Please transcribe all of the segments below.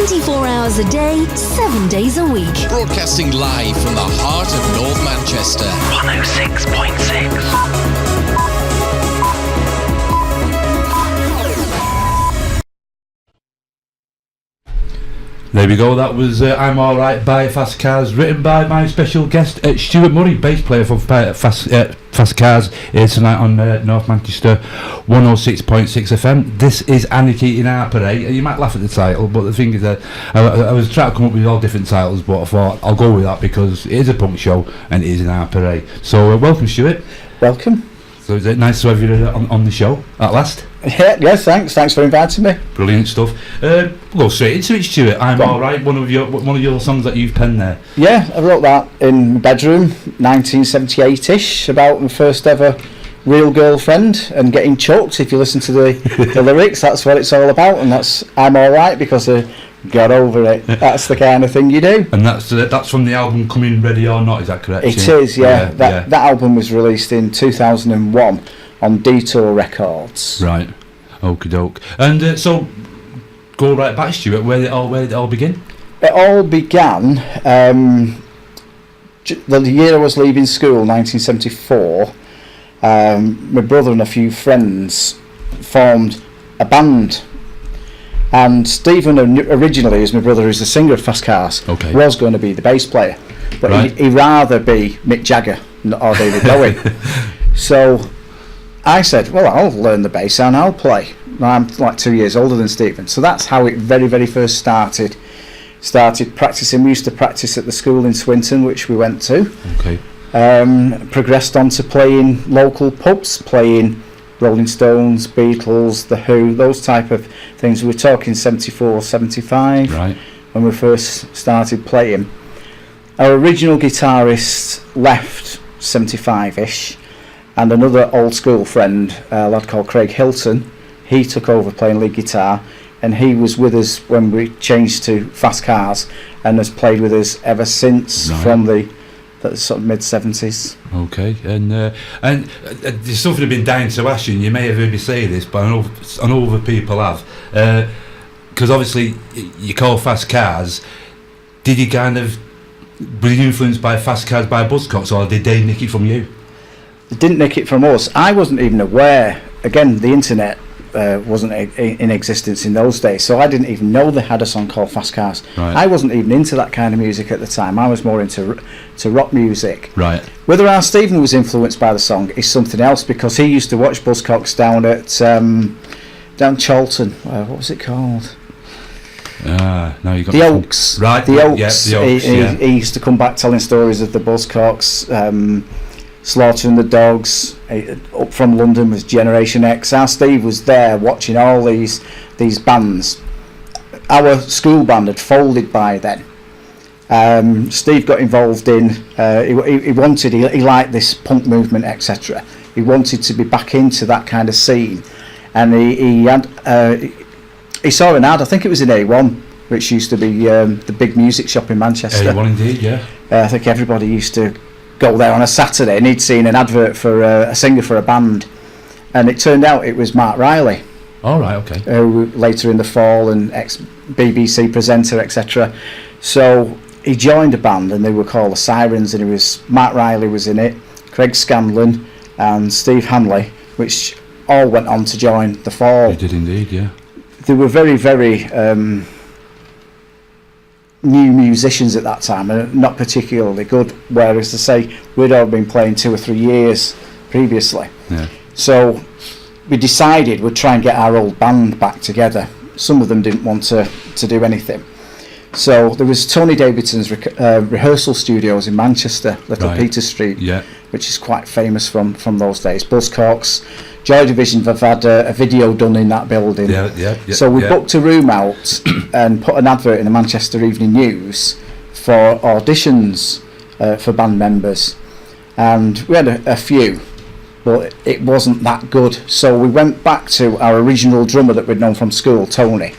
24 hours a day, 7 days a week. Broadcasting live from the heart of North Manchester. 106.6. There we go, that was I'm Alright by Fast Cars, written by my special guest, Stuart Murray, bass player for Fast Cars, here tonight on North Manchester 106.6 FM. This is Anarchy in our Parade. You might laugh at the title, but the thing is that I was trying to come up with all different titles, but I thought I'll go with that because it is a punk show and it is in our parade. So welcome, Stuart. Welcome. So is it nice to have you on the show at last? Yes, thanks for inviting me. Brilliant stuff. We'll go straight into it, Stuart. I'm Alright, one of your songs that you've penned there. Yeah, I wrote that in my bedroom, 1978ish, about my first ever real girlfriend and getting choked. If you listen to the lyrics, that's what it's all about, and that's I'm Alright because I got over it. That's the kind of thing you do. And that's from the album Coming Ready or Not, is that correct? It is, yeah. That album was released in 2001 on Detour Records. Right, okie doke. And so, go right back, Stuart. Where did it all begin? It all began the year I was leaving school, 1974. My brother and a few friends formed a band. And Stephen, originally, as my brother, who's the singer of Fast Cars, was going to be the bass player. But he'd rather be Mick Jagger or David Bowie. So I said, well, I'll learn the bass and I'll play. I'm like 2 years older than Stephen. So that's how it very, very first started practicing. We used to practice at the school in Swinton, which we went to. Progressed on to playing local pubs, playing Rolling Stones, Beatles, The Who, those type of things. We were talking 74, 75 when we first started playing. Our original guitarist left 75ish, and another old school friend, a lad called Craig Hilton, he took over playing lead guitar, and he was with us when we changed to Fast Cars and has played with us ever since from the sort of mid-70s. Okay, and there's something I've been dying to ask you, and you may have heard me say this, but I know other people have, because obviously you call Fast Cars. Did you were you influenced by Fast Cars by Buzzcocks, or did they nick it from you? They didn't nick it from us. I wasn't even aware. Again, the internet wasn't in existence in those days, so I didn't even know they had a song called Fast Cars. I wasn't even into that kind of music at the time. I was more into rock music. Whether our Stephen was influenced by the song is something else, because he used to watch Buzzcocks down at down Charlton. What was it called? Now you got the Oaks. The Oaks. He used to come back telling stories of the Buzzcocks. Slaughter and the Dogs. Up from London was Generation X. Our Steve was there watching all these bands. Our school band had folded by then. Steve got involved in. He liked this punk movement, etc. He wanted to be back into that kind of scene, and he saw an ad. I think it was in A1, which used to be the big music shop in Manchester. A1 indeed, yeah. I think everybody used to go there on a Saturday, and he'd seen an advert for a singer for a band, and it turned out it was Mark Riley. Who later in the fall, an ex-BBC presenter, etc. So he joined a band, and they were called the Sirens, and Mark Riley was in it, Craig Scanlon and Steve Hanley, which all went on to join the Fall. They did indeed, yeah. They were very, very new musicians at that time, and not particularly good, whereas to say we'd all been playing 2 or 3 years previously. So we decided we'd try and get our old band back together. Some of them didn't want to do anything, so there was Tony Davidson's rehearsal studios in Manchester, Little Peter Street, which is quite famous from those days. Buzzcocks, Joy Division have had a video done in that building. So we booked a room out and put an advert in the Manchester Evening News for auditions for band members, and we had a few, but it wasn't that good. So we went back to our original drummer that we'd known from school, Tony,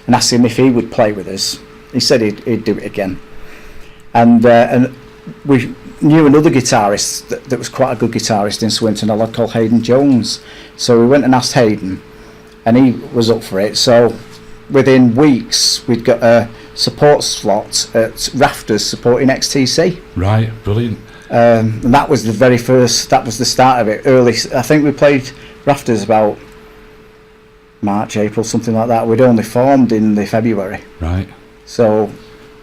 and asked him if he would play with us. He said he'd do it again, and we knew another guitarist that was quite a good guitarist in Swinton, a lad called Hayden Jones. So we went and asked Hayden, and he was up for it. So within weeks, we'd got a support slot at Rafters supporting XTC. Right, brilliant. And that was the very first. That was the start of it. Early, I think we played Rafters about March, April, something like that. We'd only formed in the February. Right. So.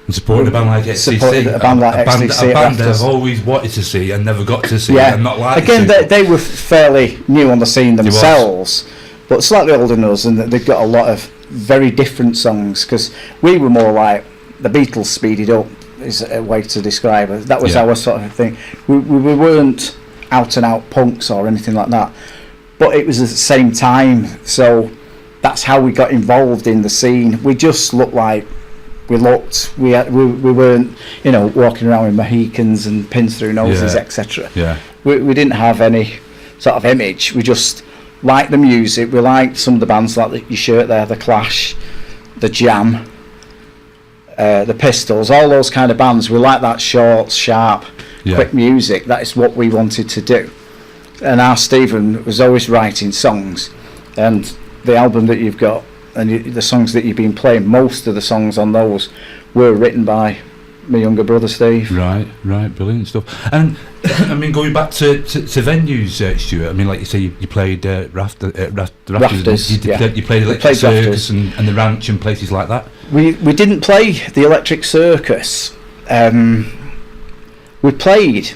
And supported a band like XTC. Supported a band like XTC. A band I've always wanted to see and never got to see. Yeah. And not like again, they were fairly new on the scene themselves, but slightly older than us, and they've got a lot of very different songs. Because we were more like the Beatles speeded up, is a way to describe it. That was our sort of thing. We weren't out and out punks or anything like that, but it was at the same time. So that's how we got involved in the scene. We just looked like we looked. We weren't, walking around with Mohicans and pins through noses, etc. Yeah. We didn't have any sort of image. We just liked the music. We liked some of the bands like your shirt there, The Clash, The Jam, the Pistols, all those kind of bands. We like that short, sharp, quick music. That is what we wanted to do. And our Stephen was always writing songs, and the album that you've got and the songs that you've been playing, most of the songs on those were written by my younger brother Steve. Right, brilliant stuff. And I mean, going back to venues, Stuart. I mean, like you say, you played Rafters. You played Electric Circus and the Ranch and places like that. We didn't play the Electric Circus. We played,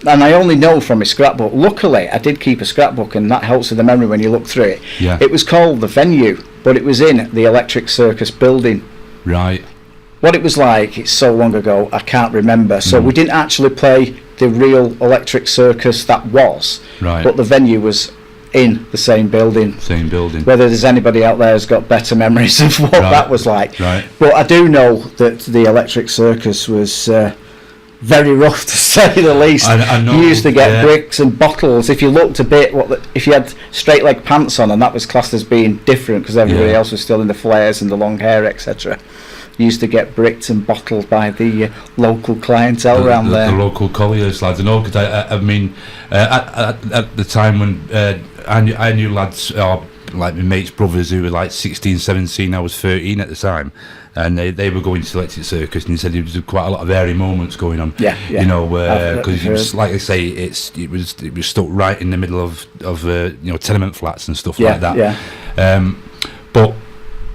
and I only know from my scrapbook. Luckily, I did keep a scrapbook, and that helps with the memory when you look through it. Yeah. It was called The Venue, but it was in the Electric Circus building. Right. What it was like, it's so long ago, I can't remember. So we didn't actually play the real Electric Circus that was, but the venue was in the same building. Whether there's anybody out there who's got better memories of what that was like. Right. But I do know that the Electric Circus was very rough, to say the least. I know, you used to get bricks and bottles. If you looked a bit, if you had straight leg pants on, and that was classed as being different because everybody else was still in the flares and the long hair, etc. You used to get bricked and bottled by the local clientele around there. The local colliers lads, I know, because I mean, at the time when I knew lads, like my mates' brothers who were like 16, 17, I was 13 at the time, and they were going to Electric Circus, and he said there was quite a lot of airy moments going on. Because it was, like I say, it was stuck right in the middle of tenement flats and stuff like that. But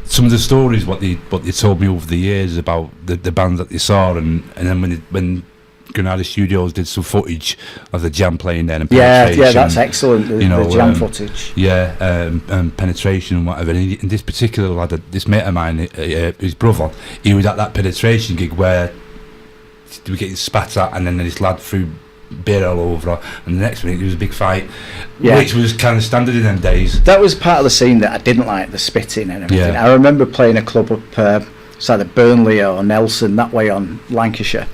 some of the stories what they told me over the years about the bands that they saw, and then when Granada Studios did some footage of the Jam playing there, and Penetration, that's excellent. The Jam footage. And Penetration and whatever. And this particular lad, this mate of mine, his brother, he was at that Penetration gig where they were getting spat at, and then this lad threw beer all over her, and the next minute there was a big fight, which was kind of standard in them days. That was part of the scene that I didn't like, the spitting and everything. I remember playing a club up it's either Burnley or Nelson, that way on Lancashire,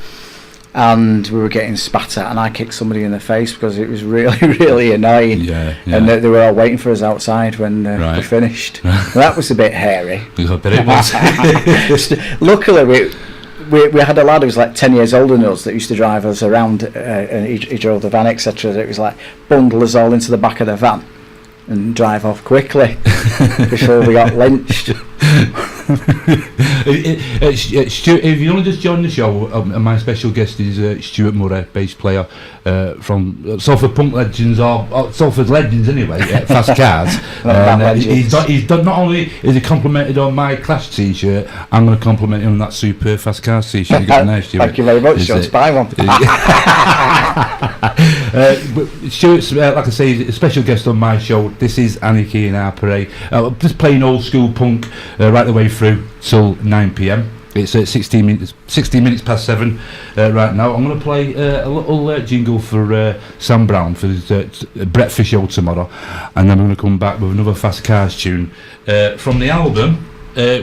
and we were getting spat at, and I kicked somebody in the face because it was really, really annoying. And they were all waiting for us outside when we finished. That was a bit hairy. I bet it was. Luckily we had a lad who was like 10 years older than us that used to drive us around, and he drove the van, etc. It was like bundle us all into the back of the van and drive off quickly before we got lynched. Stuart, if you only just joined the show, my special guest is Stuart Murray, bass player from Salford Punk Legends, or Salford Legends anyway, Fast Cars. He's done, not only is he complimented on my Clash t-shirt, I'm going to compliment him on that super Fast Cars t-shirt you got there, Stuart. Thank you very much, I'll buy one. Stuart's, like I say, a special guest on my show. This is Anarchy in Our Parade. Just playing old school punk right the way through till 9 p.m. It's 16 minutes past 7 right now. I'm going to play a little jingle for Sam Brown for his breakfast show tomorrow, and then I'm going to come back with another Fast Cars tune from the album.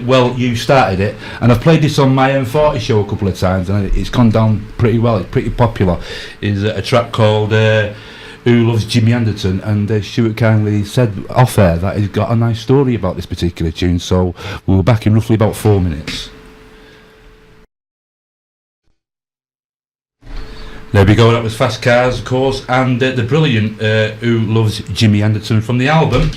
Well, you started it, and I've played this on my M40 show a couple of times, and it's gone down pretty well. It's pretty popular. It's a track called Who Loves Jimmy Anderton, and Stuart kindly said off air that he's got a nice story about this particular tune, so we'll back in roughly about 4 minutes. There we go, that was Fast Cars, of course, and the brilliant Who Loves Jimmy Anderton from the album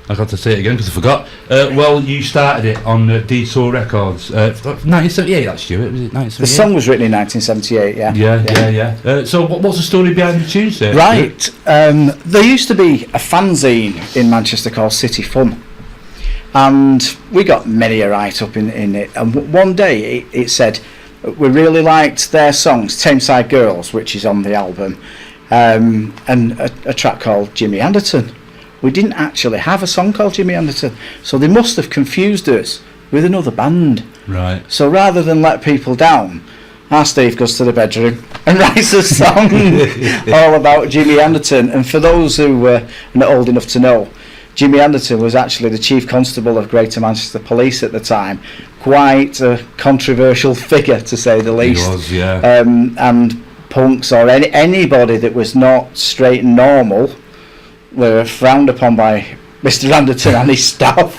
I got to say it again because I forgot. Well, you started it on Detour Records, 1978. That's Stuart. Was it 1978? The song was written in 1978. Yeah. So, what's the story behind the tune, sir? Right. There used to be a fanzine in Manchester called City Fun, and we got many a write-up in it. And one day it said we really liked their songs, Tameside Girls, which is on the album, and a track called Jimmy Anderton. We didn't actually have a song called Jimmy Anderton, so they must have confused us with another band. Right. So rather than let people down, our Steve goes to the bedroom and writes a song all about Jimmy Anderton. And for those who are not old enough to know, Jimmy Anderton was actually the Chief Constable of Greater Manchester Police at the time. Quite a controversial figure, to say the least. He was, yeah. And punks or anybody that was not straight and normal were frowned upon by Mr. Anderton and his staff.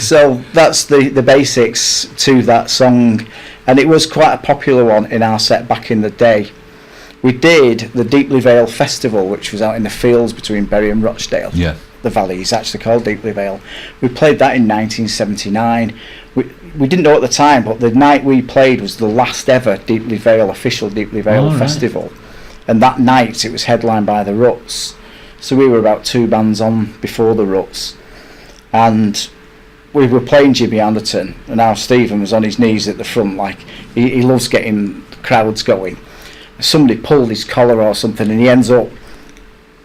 So that's the basics to that song, and it was quite a popular one in our set back in the day. We did the Deeply Vale Festival, which was out in the fields between Bury and Rochdale. Yeah. The valley is actually called Deeply Vale. We played that in 1979. We didn't know at the time, but the night we played was the last ever Deeply Vale official Deeply Vale Festival. And that night it was headlined by the Ruts. So we were about 2 bands on before the Ruts. And we were playing Jimmy Anderton, and now Stephen was on his knees at the front, like he loves getting crowds going. Somebody pulled his collar or something, and he ends up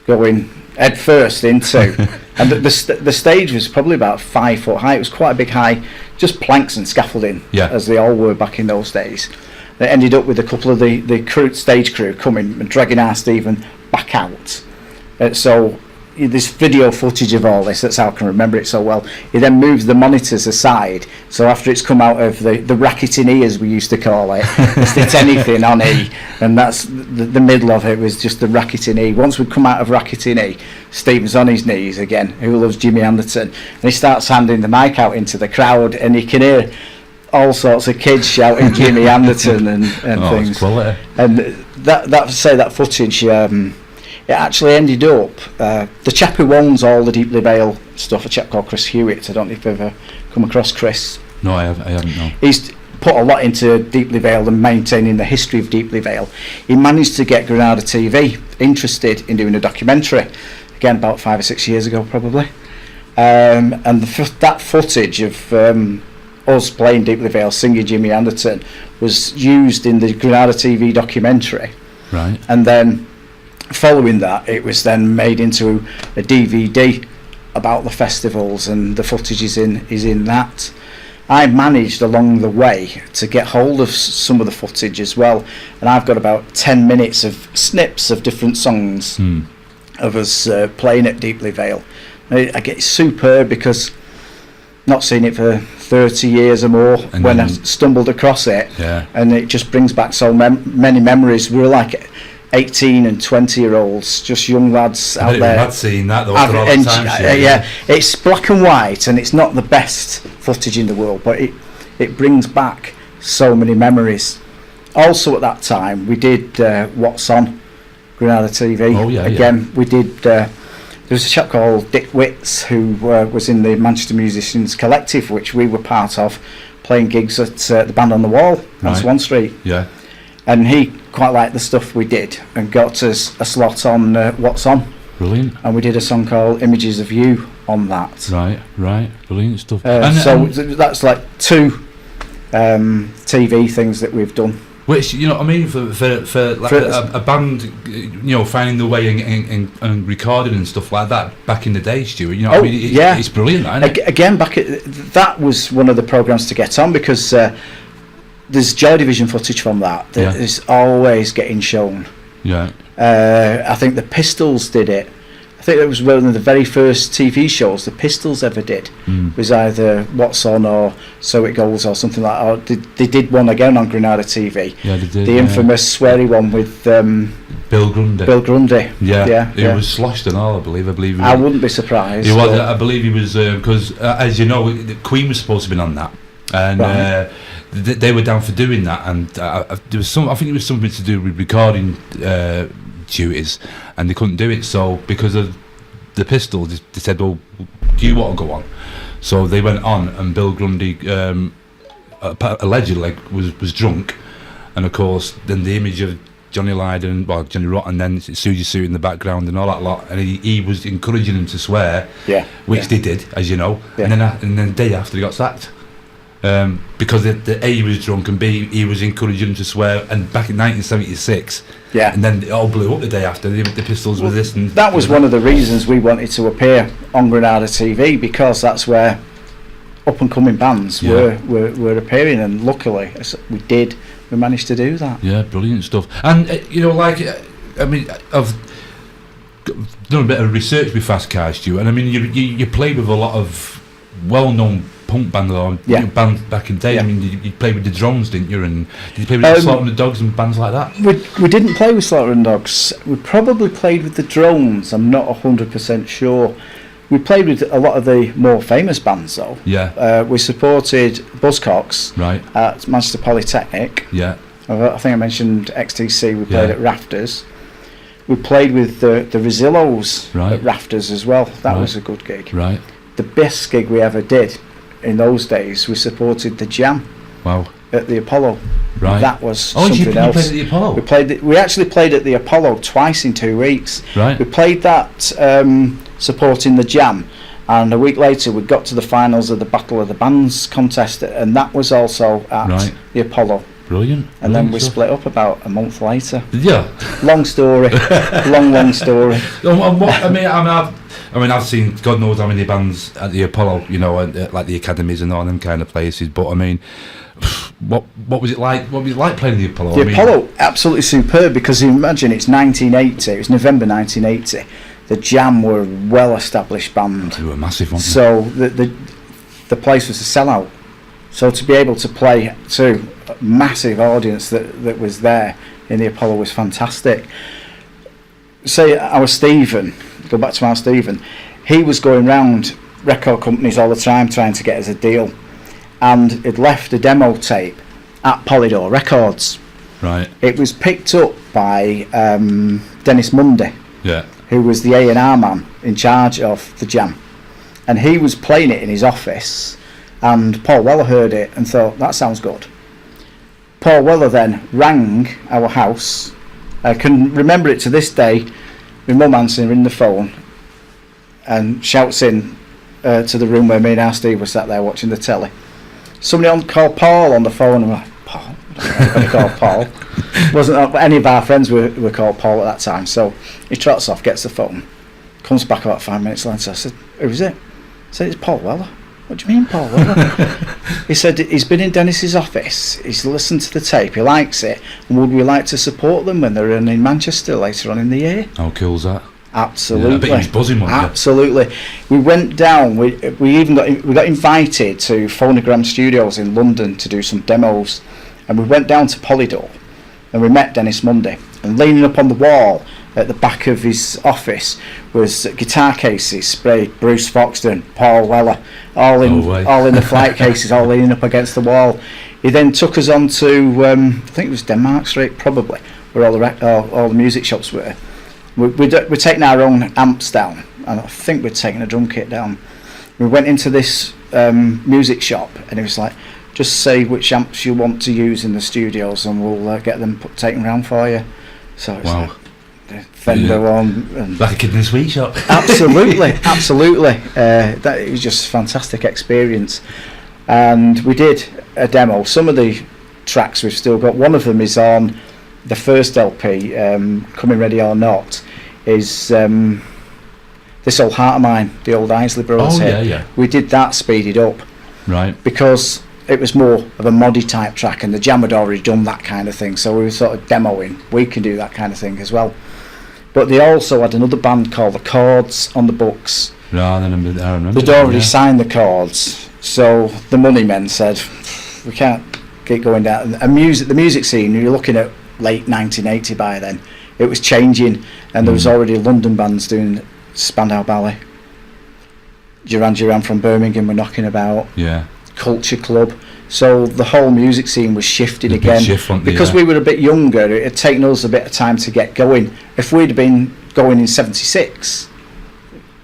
going head first into. And the stage was probably about 5 foot high. It was quite a big high, just planks and scaffolding, as they all were back in those days. They ended up with a couple of the stage crew coming and dragging our Stephen back out. So there's video footage of all this, that's how I can remember it so well. He then moves the monitors aside, so after it's come out of the racketing E, as we used to call it, it's anything on E, and that's the middle of it was just the racketing E. Once we'd come out of racketing E, Stephen's on his knees again, who loves Jimmy Anderton, and he starts handing the mic out into the crowd, and you can hear all sorts of kids shouting Jimmy Anderton and things. Quality. And that footage, it actually ended up, the chap who owns all the Deeply Vale stuff, a chap called Chris Hewitt. I don't know if you've ever come across Chris. No, I haven't, no. He's put a lot into Deeply Vale and maintaining the history of Deeply Vale. He managed to get Granada TV interested in doing a documentary, again about 5 or 6 years ago probably. And that footage of us playing Deeply Vale, singing Jimmy Anderton, was used in the Granada TV documentary. Right. And then following that, it was then made into a DVD about the festivals, and the footage is in that. I managed along the way to get hold of some of the footage as well, and I've got about 10 minutes of snips of different songs of us playing at Deeply Vale. I get superb because not seen it for 30 years or more, and when I stumbled across it, and it just brings back so many memories. We were like 18 and 20-year-olds, just young lads out there. I've seen that though for all the time. Yeah, it's black and white, and it's not the best footage in the world, but it brings back so many memories. Also at that time, we did What's On, Granada TV. Oh, yeah, again, we did. There was a chap called Dick Witts who was in the Manchester Musicians Collective, which we were part of, playing gigs at the Band on the Wall on Swan Street. Yeah. And he quite liked the stuff we did and got us a slot on What's On. Brilliant. And we did a song called Images of You on that. Right. Brilliant stuff. So that's like 2 TV things that we've done. Which, you know what I mean, for like a band, you know, finding the way and recording and stuff like that back in the day, Stuart, you know what I mean? It's brilliant, that, isn't it? Again, that was one of the programmes to get on, because there's Joy Division footage from that is always getting shown. Yeah. I think the Pistols did it. I think it was one of the very first TV shows the Pistols ever did. Was either What's On or So It Goes or something like that. Or they did one again on Granada TV. Yeah, they did. The infamous sweary one with Bill Grundy. Bill Grundy. Yeah. He was sloshed and all, I believe. I wouldn't be surprised. He was. I believe he was, because as you know, the Queen was supposed to have been on that, and they were down for doing that, and there was I think it was something to do with recording duties, and they couldn't do it. So because of the Pistols, they said, well, do you want to go on? So they went on, and Bill Grundy allegedly was drunk, and of course then the image of Johnny Lydon, well, Johnny Rotten, then Susie Suit in the background and all that lot, and he was encouraging him to swear, which they did, as you know, and then the day after he got sacked, because the A, he was drunk, and B, he was encouraging him to swear, and back in 1976, and then it all blew up the day after, the Pistols were this, and that was one of the reasons we wanted to appear on Granada TV, because that's where up and coming bands were appearing, and luckily we managed to do that. Yeah, brilliant stuff. And I mean, I've done a bit of research with Fast Cars, Stuart, and I mean, you played with a lot of well-known punk bands bands back in the day. I mean, you played with the Drones, didn't you? And did you play with Slaughter and the Dogs and bands like that? We didn't play with Slaughter and Dogs. We probably played with the Drones. I'm not 100% sure. We played with a lot of the more famous bands, though. Yeah. We supported Buzzcocks at Manchester Polytechnic. Yeah. I think I mentioned XTC. We played at Rafters. We played with the Rosillos at Rafters as well. That was a good gig. Right. The best gig we ever did in those days, we supported the Jam. Wow. At the Apollo. Right. That was something else. You played at the Apollo? We actually played at the Apollo twice in 2 weeks. Right. We played that supporting the Jam, and a week later we got to the finals of the Battle of the Bands contest, and that was also at the Apollo. Brilliant. And then we split up about a month later. Yeah. Long story. long story. I mean, I've seen God knows how many bands at the Apollo, you know, like the academies and all them kind of places. But I mean, what was it like? What was it like playing the Apollo? The Apollo, absolutely superb, because you imagine it's 1980. It was November 1980. The Jam were a well-established band. They were massive, weren't they? So the place was a sellout. So to be able to play to a massive audience that was there in the Apollo was fantastic. Say our Stephen, go back to our Stephen, he was going round record companies all the time trying to get us a deal, and he'd left a demo tape at Polydor Records. Right. It was picked up by Dennis Mundy, who was the A&R man in charge of the Jam, and he was playing it in his office, and Paul Weller heard it and thought, that sounds good. Paul Weller then rang our house. I can remember it to this day. My mum answering the phone and shouts in to the room where me and our Steve were sat there watching the telly. Somebody called Paul on the phone, and I'm like, Paul? I don't know called Paul. Wasn't any of our friends were called Paul at that time. So he trots off, gets the phone, comes back about 5 minutes later. I said, who is it? I said, it's Paul Weller. What do you mean, Paul Weller? He said he's been in Dennis's office, he's listened to the tape, he likes it, and would we like to support them when they're in Manchester later on in the year? How cool's that? Absolutely. Yeah, I bet he was buzzing, wasn't he? Absolutely. We went down, we got invited to Phonogram Studios in London to do some demos, and we went down to Polydor and we met Dennis Mundy, and leaning up on the wall at the back of his office was guitar cases sprayed Bruce Foxton, Paul Weller, all in the flight cases, all leaning up against the wall. He then took us on to I think it was Denmark Street, probably, where all the music shops were. We're taking our own amps down, and I think we're taking a drum kit down. We went into this music shop, and it was like, just say which amps you want to use in the studios, and we'll get them taken around for you. So it's like Fender one, and like a kid in a sweet shop. Absolutely. That was just a fantastic experience, and we did a demo. Some of the tracks we've still got. One of them is on the first LP, Coming Ready or Not, is This Old Heart of Mine, the old Isley Brothers hit. We did that speeded up, right? Because it was more of a moddy type track, and the Jam had already done that kind of thing, so we were sort of demoing, we can do that kind of thing as well. But they also had another band called The Chords on the books. I remember they'd already signed the Chords, so the money men said, we can't keep going down. And the music scene, you're looking at late 1980 by then, it was changing, and there was already London bands doing Spandau Ballet. Duran Duran from Birmingham were knocking about. Culture Club. So the whole music scene was shifting again. Because we were a bit younger, it had taken us a bit of time to get going. If we'd have been going in 76,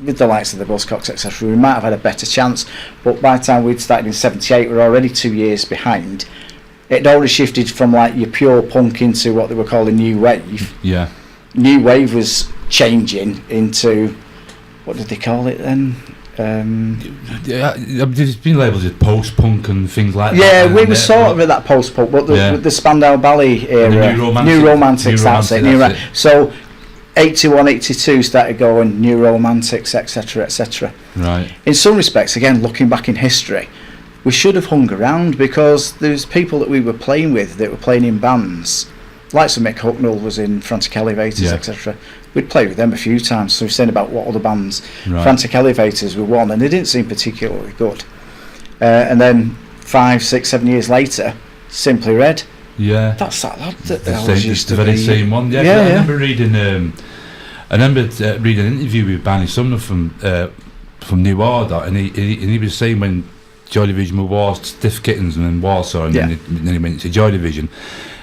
with the likes of the Buzzcocks, etc., we might have had a better chance. But by the time we'd started in '78, we were already 2 years behind. It already shifted from like your pure punk into what they were calling new wave. Yeah. New wave was changing into, what did they call it then? There's been labels as post-punk and things like that. Yeah, we were sort of at that post-punk, but the Spandau Ballet era, New Romantics, that's it. So 81, 82 started going New Romantics, etc., etc. Right. In some respects, again, looking back in history, we should have hung around, because there's people that we were playing with that were playing in bands, like some Mick Hucknall was in Frantic Elevators, etc. We'd played with them a few times, so we've seen about what other bands. Right. Frantic Elevators were one, and they didn't seem particularly good. And then 5, 6, 7 years later, Simply Red. Yeah. That's that lad that the always used to the very be. same one. Yeah. I remember reading. I remember reading an interview with Barney Sumner from New Order, and he was saying when Joy Division were Stiff Kittens and then Warsaw, and then he went to Joy Division,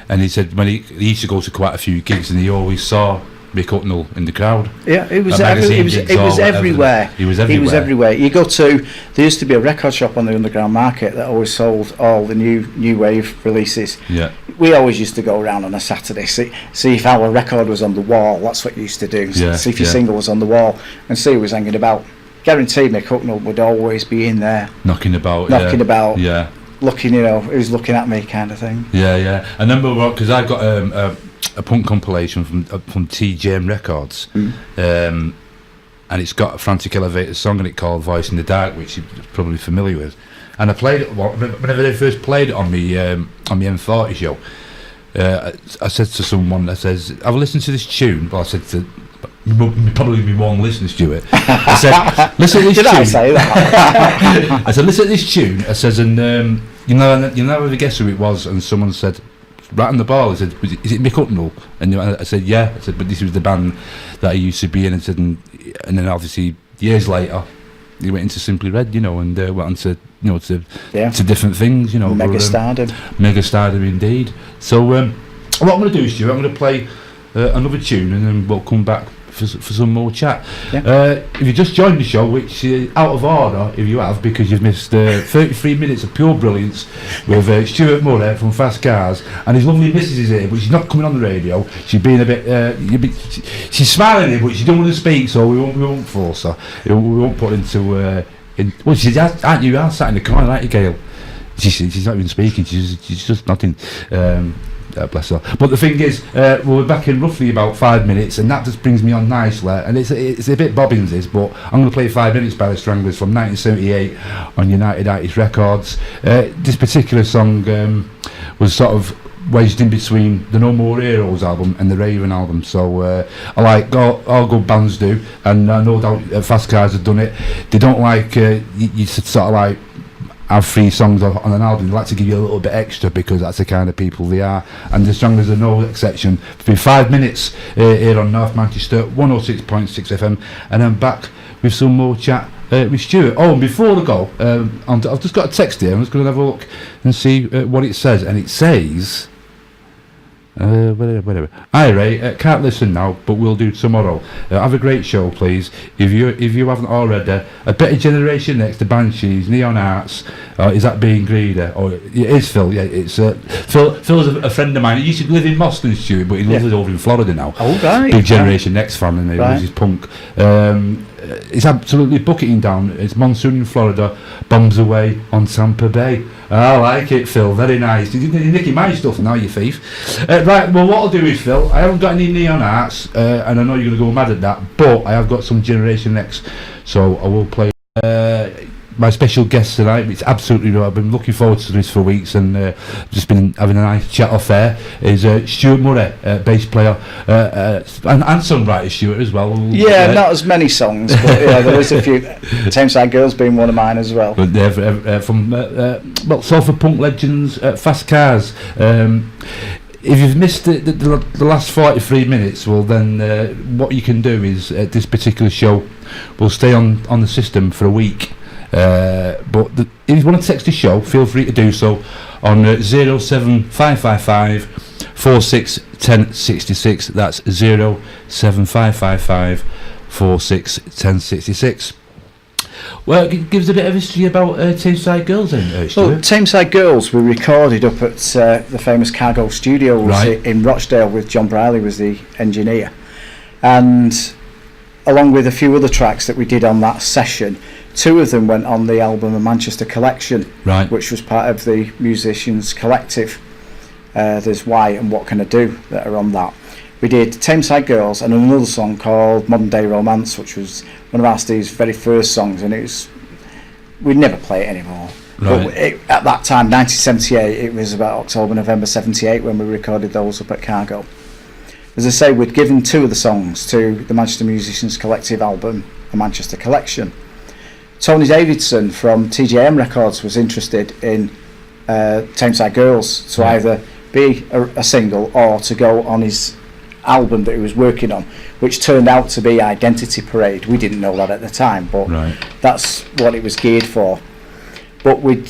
and he said when he used to go to quite a few gigs, and he always saw Mick Hucknall in the crowd. Yeah, it was everywhere. He was everywhere. You go to, there used to be a record shop on the Underground Market that always sold all the new wave releases. Yeah. We always used to go around on a Saturday, see if our record was on the wall. That's what you used to do. Yeah, see if your single was on the wall, and see who was hanging about. Guaranteed Mick Hucknall would always be in there. Knocking about. Yeah. Looking, who's looking at me kind of thing. Yeah. I remember because I got a punk compilation from TJM Records, and it's got a Frantic Elevator song in it called Voice in the Dark, which you're probably familiar with. And I played it whenever they first played it on the M40 show. I said to someone, I says, "Have a listen to this tune." Well, I said to probably be one listener, Stuart. I said, "Listen to this tune." Did I say that? I said, "Listen to this tune." I says, and you never guess who it was. And someone said, right on the ball, I said, "Is it Mick Hucknall?" And I said, "Yeah." I said, "But this was the band that he used to be in." And said, and then obviously years later, he went into Simply Red, and went on to to different things, Mega stardom. Mega stardom indeed. So what I'm going to do, Stuart, I'm going to play another tune, and then we'll come back for some more chat. Yeah. If you just joined the show, which is out of order if you have, because you've missed 33 minutes of pure brilliance with Stuart Murray from Fast Cars, and his lovely missus is here, but she's not coming on the radio. She's being a bit she's smiling here, but she don't want to speak, so we won't force her. We won't put into well, she's aren't you sat in the corner, aren't you, Gail? She's not even speaking, she's just nothing. Bless her. But the thing is, we'll be back in roughly about 5 minutes, and that just brings me on nicely. And it's a bit Bobbins, this, but I'm going to play 5 minutes by the Stranglers from 1978 on United Artists Records. This particular song was sort of wedged in between the No More Heroes album and the Raven album, so I like all good bands do, and no doubt Fast Cars have done it. They don't like you sort of like have 3 songs on an album. They like to give you a little bit extra, because that's the kind of people they are, and the Stranglers are no exception. For 5 minutes here on North Manchester 106.6 FM, and then back with some more chat with Stuart. Oh, and before I go, I've just got a text here. I'm just going to have a look and see what it says, and it says, whatever. Hi Ray, can't listen now, but we'll do tomorrow. Have a great show, please. If you haven't already, a better generation next to Banshees, Neon Arts. Is that being greedy? Oh, it is Phil. Yeah, it's Phil's a friend of mine. He used to live in Boston, Stuart, but he lives over in Florida now. Oh, right. Big Generation Next fan, and he was his punk. It's absolutely bucketing down. It's monsoon in Florida, bombs away on Tampa Bay. I like it, Phil. Very nice. You're nicking my stuff now, you thief. Right, well, what I'll do is, Phil, I haven't got any Neon Arts, and I know you're going to go mad at that, but I have got some Generation X, so I will play my special guest tonight. It's absolutely right. I've been looking forward to this for weeks, and just been having a nice chat off air. Is Stuart Murray, bass player and songwriter, Stuart, as well. Yeah, not as many songs, but yeah, there is a few. Tameside Girls being one of mine as well. But they're from Soulful Punk legends, Fast Cars. If you've missed the last 43 minutes, well then what you can do is this particular show will stay on the system for a week. But if you want to text the show, feel free to do so on 07555 46 1066. That's 07555 46 1066. Well, give us a bit of history about Tameside Girls then, Stuart. Well, Tameside Girls we recorded up at the famous Cargo Studios in Rochdale with John Briley was the engineer, and along with a few other tracks that we did on that session, 2 of them went on the album A Manchester Collection, which was part of the Musicians Collective. There's Why and What Can I Do that are on that. We did Tameside Girls and another song called Modern Day Romance, which was one of our Steve's very first songs, and we'd never play it anymore. But at that time, 1978, it was about October, November 78 when we recorded those up at Cargo. As I say, we'd given 2 of the songs to the Manchester Musicians Collective album, A Manchester Collection. Tony Davidson from TJM Records was interested in Tameside Girls to either be a single or to go on his album that he was working on, which turned out to be Identity Parade. We didn't know that at the time, but that's what it was geared for. But we'd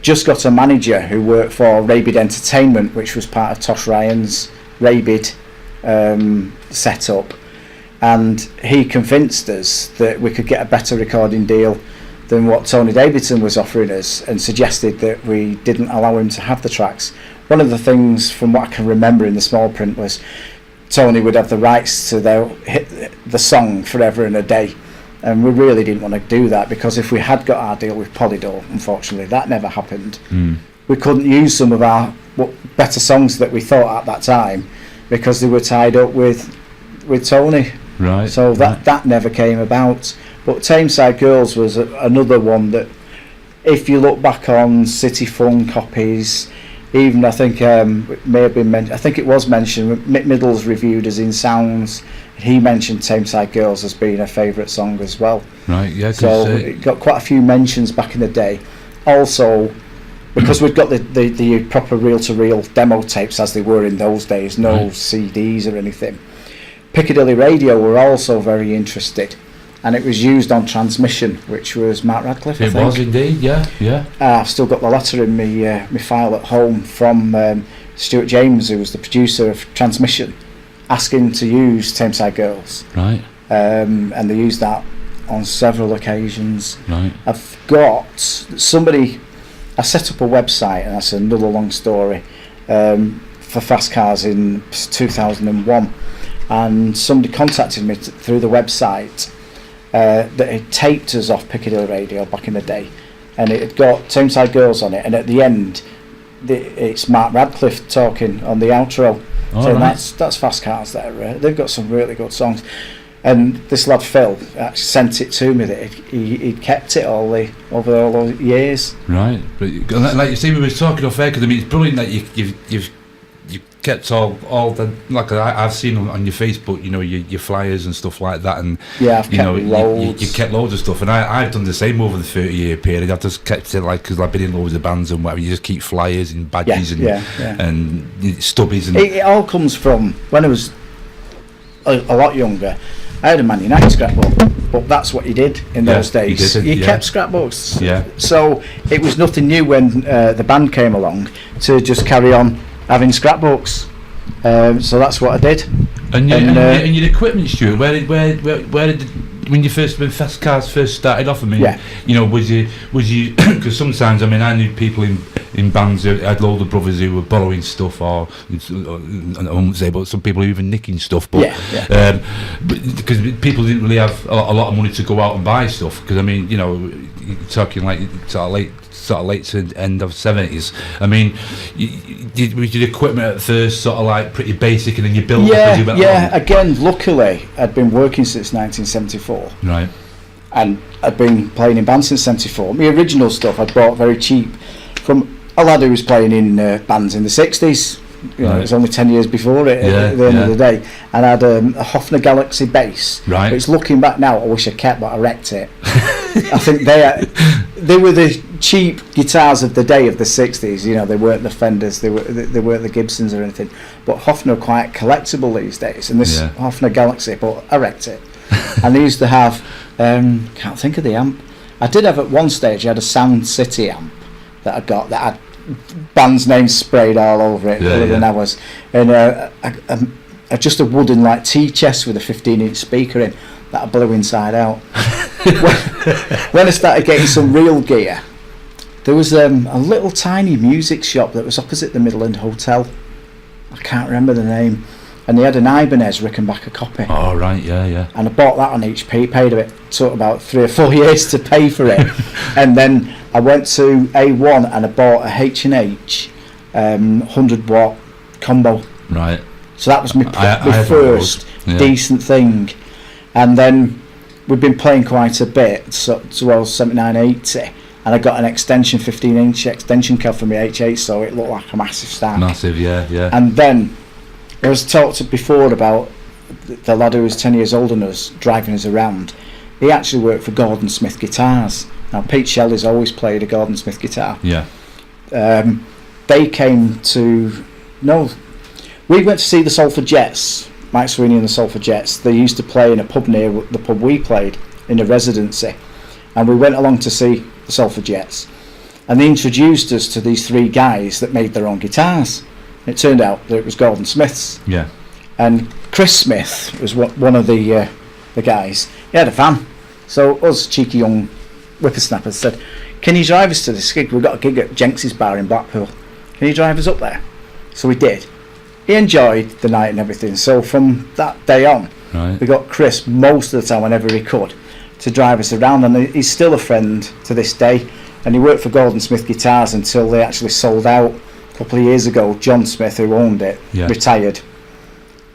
just got a manager who worked for Rabid Entertainment, which was part of Tosh Ryan's Rabid setup, and he convinced us that we could get a better recording deal than what Tony Davidson was offering us, and suggested that we didn't allow him to have the tracks. One of the things from what I can remember in the small print was Tony would have the rights to the song Forever and a Day, and we really didn't want to do that, because if we had got our deal with Polydor, unfortunately that never happened. We couldn't use some of our better songs that we thought at that time because they were tied up with Tony, so that never came about. But Tameside Girls was another one that, if you look back on City Fun copies, even I think it may have been mentioned, I think it was mentioned, Mick Middles reviewed us in Sounds, he mentioned Tameside Girls as being a favourite song as well. So it got quite a few mentions back in the day. Also, because we'd got the proper reel-to-reel demo tapes as they were in those days, no CDs or anything, Piccadilly Radio were also very interested, and it was used on Transmission, which was Mark Radcliffe, I think. It was indeed, yeah. I've still got the letter in my file at home from Stuart James, who was the producer of Transmission, asking to use Tameside Girls. And they used that on several occasions. I've got somebody, I set up a website, and that's another long story, for Fast Cars in 2001, and somebody contacted me through the website that had taped us off Piccadilly Radio back in the day, and it had got Tameside Girls on it, and at the end it's Mark Radcliffe talking on the outro. That's Fast Cars there. They've got some really good songs, and this lad Phil actually sent it to me that he'd kept it over all those years. But like you see, we were talking off air, because I mean it's brilliant that you've kept all the, like I've seen on your Facebook, your flyers and stuff like that, and I've kept loads. You've kept loads of stuff, and I've done the same over the 30-year period. I've just kept it, like, because I've been in loads of bands and whatever. You just keep flyers and badges and stubbies, and it all comes from when I was a lot younger. I had a Man United scrapbook, but that's what you did in those days. You kept scrapbooks. So it was nothing new when the band came along to just carry on having scrapbooks. So that's what I did. And your equipment, Stuart, where did when Fast Cars first started off? I mean, was you because sometimes, I mean, I knew people in bands who had older brothers who were borrowing stuff, or I won't say, but some people were even nicking stuff, but because people didn't really have a lot of money to go out and buy stuff, because I mean, you're talking like sort of late to end of 70s. I mean, was your equipment at first sort of like pretty basic, and then you built up as you went along? Again, luckily I'd been working since 1974, and I'd been playing in bands since 74. My original stuff I'd bought very cheap from a lad who was playing in bands in the 60s. It was only 10 years before it at the end of the day, and I had a Hofner Galaxy bass, which, looking back now, I wish I kept, but I wrecked it. I think they were the cheap guitars of the day of the 60s. They weren't the Fenders, they weren't the Gibsons or anything, but Hofner are quite collectible these days, and this Hofner Galaxy, but I wrecked it. And they used to have can't think of the amp. I did have at one stage, I had a Sound City amp that I got that had bands' names sprayed all over it, other than ours, and just a wooden like tea chest with a 15-inch speaker in that I blew inside out. When I started getting some real gear, there was a little tiny music shop that was opposite the Midland Hotel. I can't remember the name, and they had an Ibanez Rickenbacker copy. Oh right, yeah. And I bought that on HP, paid a bit, took about 3 or 4 years to pay for it. And then I went to A1 and I bought a H&H 100 watt combo. Right. So that was my first yeah. decent thing. And then we've been playing quite a bit, so towards 7980, and I got an extension, 15-inch extension cab for my H8, so it looked like a massive stack. Massive, yeah. And then I was talked before about the lad who was 10 years older than us driving us around. He actually worked for Gordon Smith Guitars. Now Pete Shelley's always played a Gordon Smith guitar. Yeah. They came to we went to see the Salford Jets, Mike Sweeney and the Salford Jets. They used to play in a pub near the pub we played in a residency, and we went along to see the Salford Jets, and they introduced us to these 3 guys that made their own guitars. It turned out that it was Gordon Smith's. Yeah. And Chris Smith was one of the guys. He had a van, so us cheeky young whippersnappers said, "Can you drive us to this gig? We've got a gig at Jenks's bar in Blackpool. Can you drive us up there?" So we did. He enjoyed the night and everything, so from that day on, right, we got Chris most of the time whenever he could to drive us around, and he's still a friend to this day. And he worked for Gordon Smith Guitars until they actually sold out a couple of years ago. John Smith, who owned it, retired,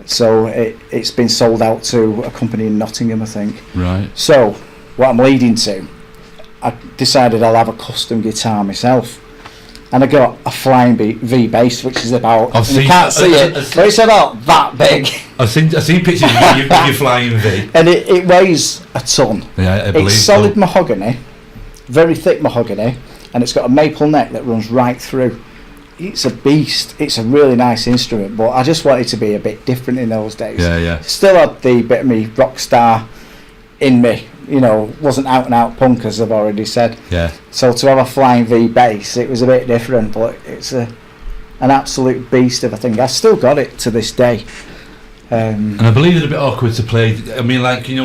so it's been sold out to a company in Nottingham, I think. Right. So what I'm leading to, I decided I'll have a custom guitar myself. And I got a Flying V bass, which is about, you can't see it, but it's about that big. I've seen pictures of your Flying V. And it weighs a ton. Yeah, I believe it's solid mahogany, very thick mahogany, and it's got a maple neck that runs right through. It's a beast. It's a really nice instrument, but I just wanted to be a bit different in those days. Yeah. Still had the bit of me rock star in me. Wasn't out and out punk, as I've already said. Yeah. So to have a Flying V bass, it was a bit different, but it's an absolute beast of a thing. I've still got it to this day. And I believe it's a bit awkward to play. I mean, like you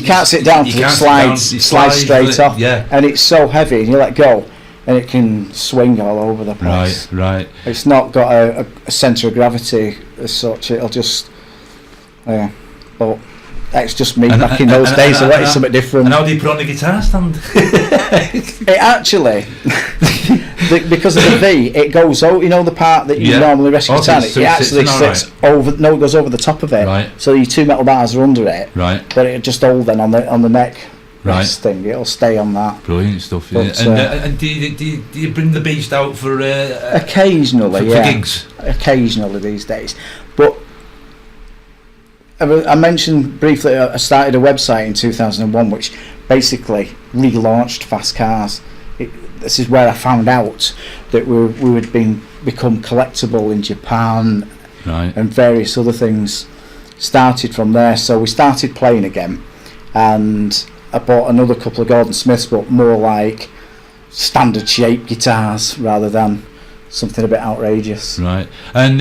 can't sit down because it slides straight off. Yeah. And it's so heavy, and you let go, and it can swing all over the place. Right. It's not got a centre of gravity as such. It'll just, but. That's just me back in those days. I wanted something different. And how do you put on the guitar stand? It actually, because of the V, it goes over. The part that you normally rest your guitar. It actually sits over. No, it goes over the top of it. Right. So your 2 metal bars are under it. Right. But it just hold then on the neck. Right. Thing. It'll stay on that. Brilliant stuff. But, and do you bring the beast out for occasionally? For gigs. Occasionally these days, but. I mentioned briefly I started a website in 2001 which basically relaunched fast cars. This is where I found out that we would become collectible in Japan, right, and various other things started from there. So we started playing again, and I bought another couple of Gordon Smiths, but more like standard shape guitars rather than something a bit outrageous. Right. And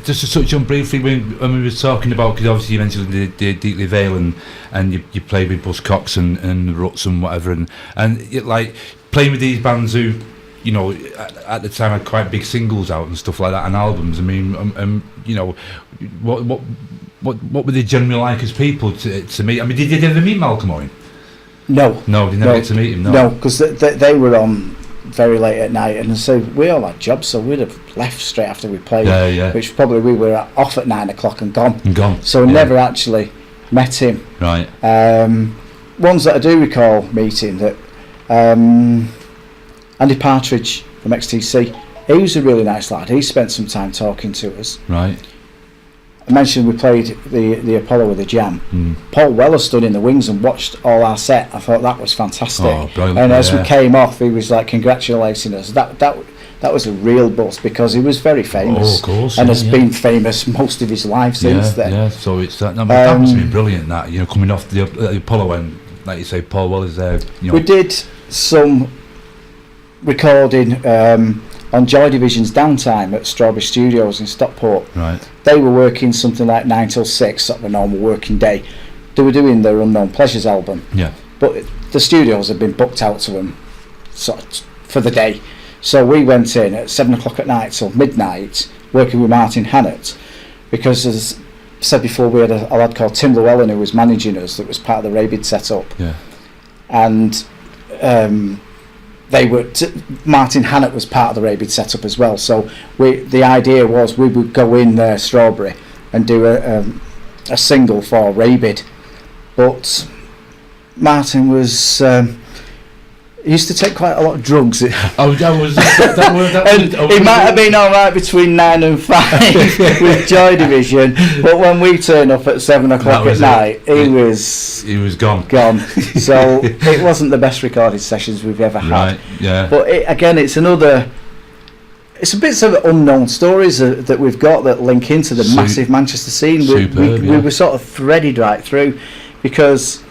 just to touch on briefly when we were talking about, because obviously you mentioned the Deeply Vale and you played with Buzzcocks and Ruts and whatever, and like playing with these bands who at the time had quite big singles out and stuff like that and albums. I mean, what were they generally like as people to meet? I mean, did you ever meet Malcolm Owen? No, you never get to meet him. No, because they were on very late at night, and so we all had jobs, so we'd have left straight after we played. Yeah. Which probably we were off at 9 o'clock and gone. So we never actually met him. Right. Ones that I do recall meeting, that Andy Partridge from XTC, he was a really nice lad. He spent some time talking to us. Right. I mentioned we played the Apollo with the Jam. Paul Weller stood in the wings and watched all our set. I thought that was fantastic. Oh, brilliant. And as we came off, he was like congratulating us. That was a real buzz, because he was very famous. Oh, of course. And has been famous most of his life since then. Yeah, so it's that. That must be brilliant. That coming off the Apollo, and like you say, Paul Weller's there. We did some recording on Joy Division's downtime at Strawberry Studios in Stockport. Right. They were working something like 9 till 6, sort of a normal working day. They were doing their Unknown Pleasures album. Yeah. But the studios had been booked out to them sort of for the day. So we went in at 7 o'clock at night till midnight, working with Martin Hannett, because as I said before, we had a lad called Tim Llewellyn who was managing us, that was part of the Rabid setup. Yeah. And Martin Hannett was part of the Rabid setup as well. So the idea was we would go in there, Strawberry, and do a single for Rabid. But Martin was he used to take quite a lot of drugs. He might have been all right between 9 and 5 with Joy Division, but when we turn up at 7 o'clock at night, he was gone. So it wasn't the best recorded sessions we've ever had. Right. Yeah. But it's a bit of unknown stories that we've got that link into the massive Manchester scene. We were sort of threaded right through, because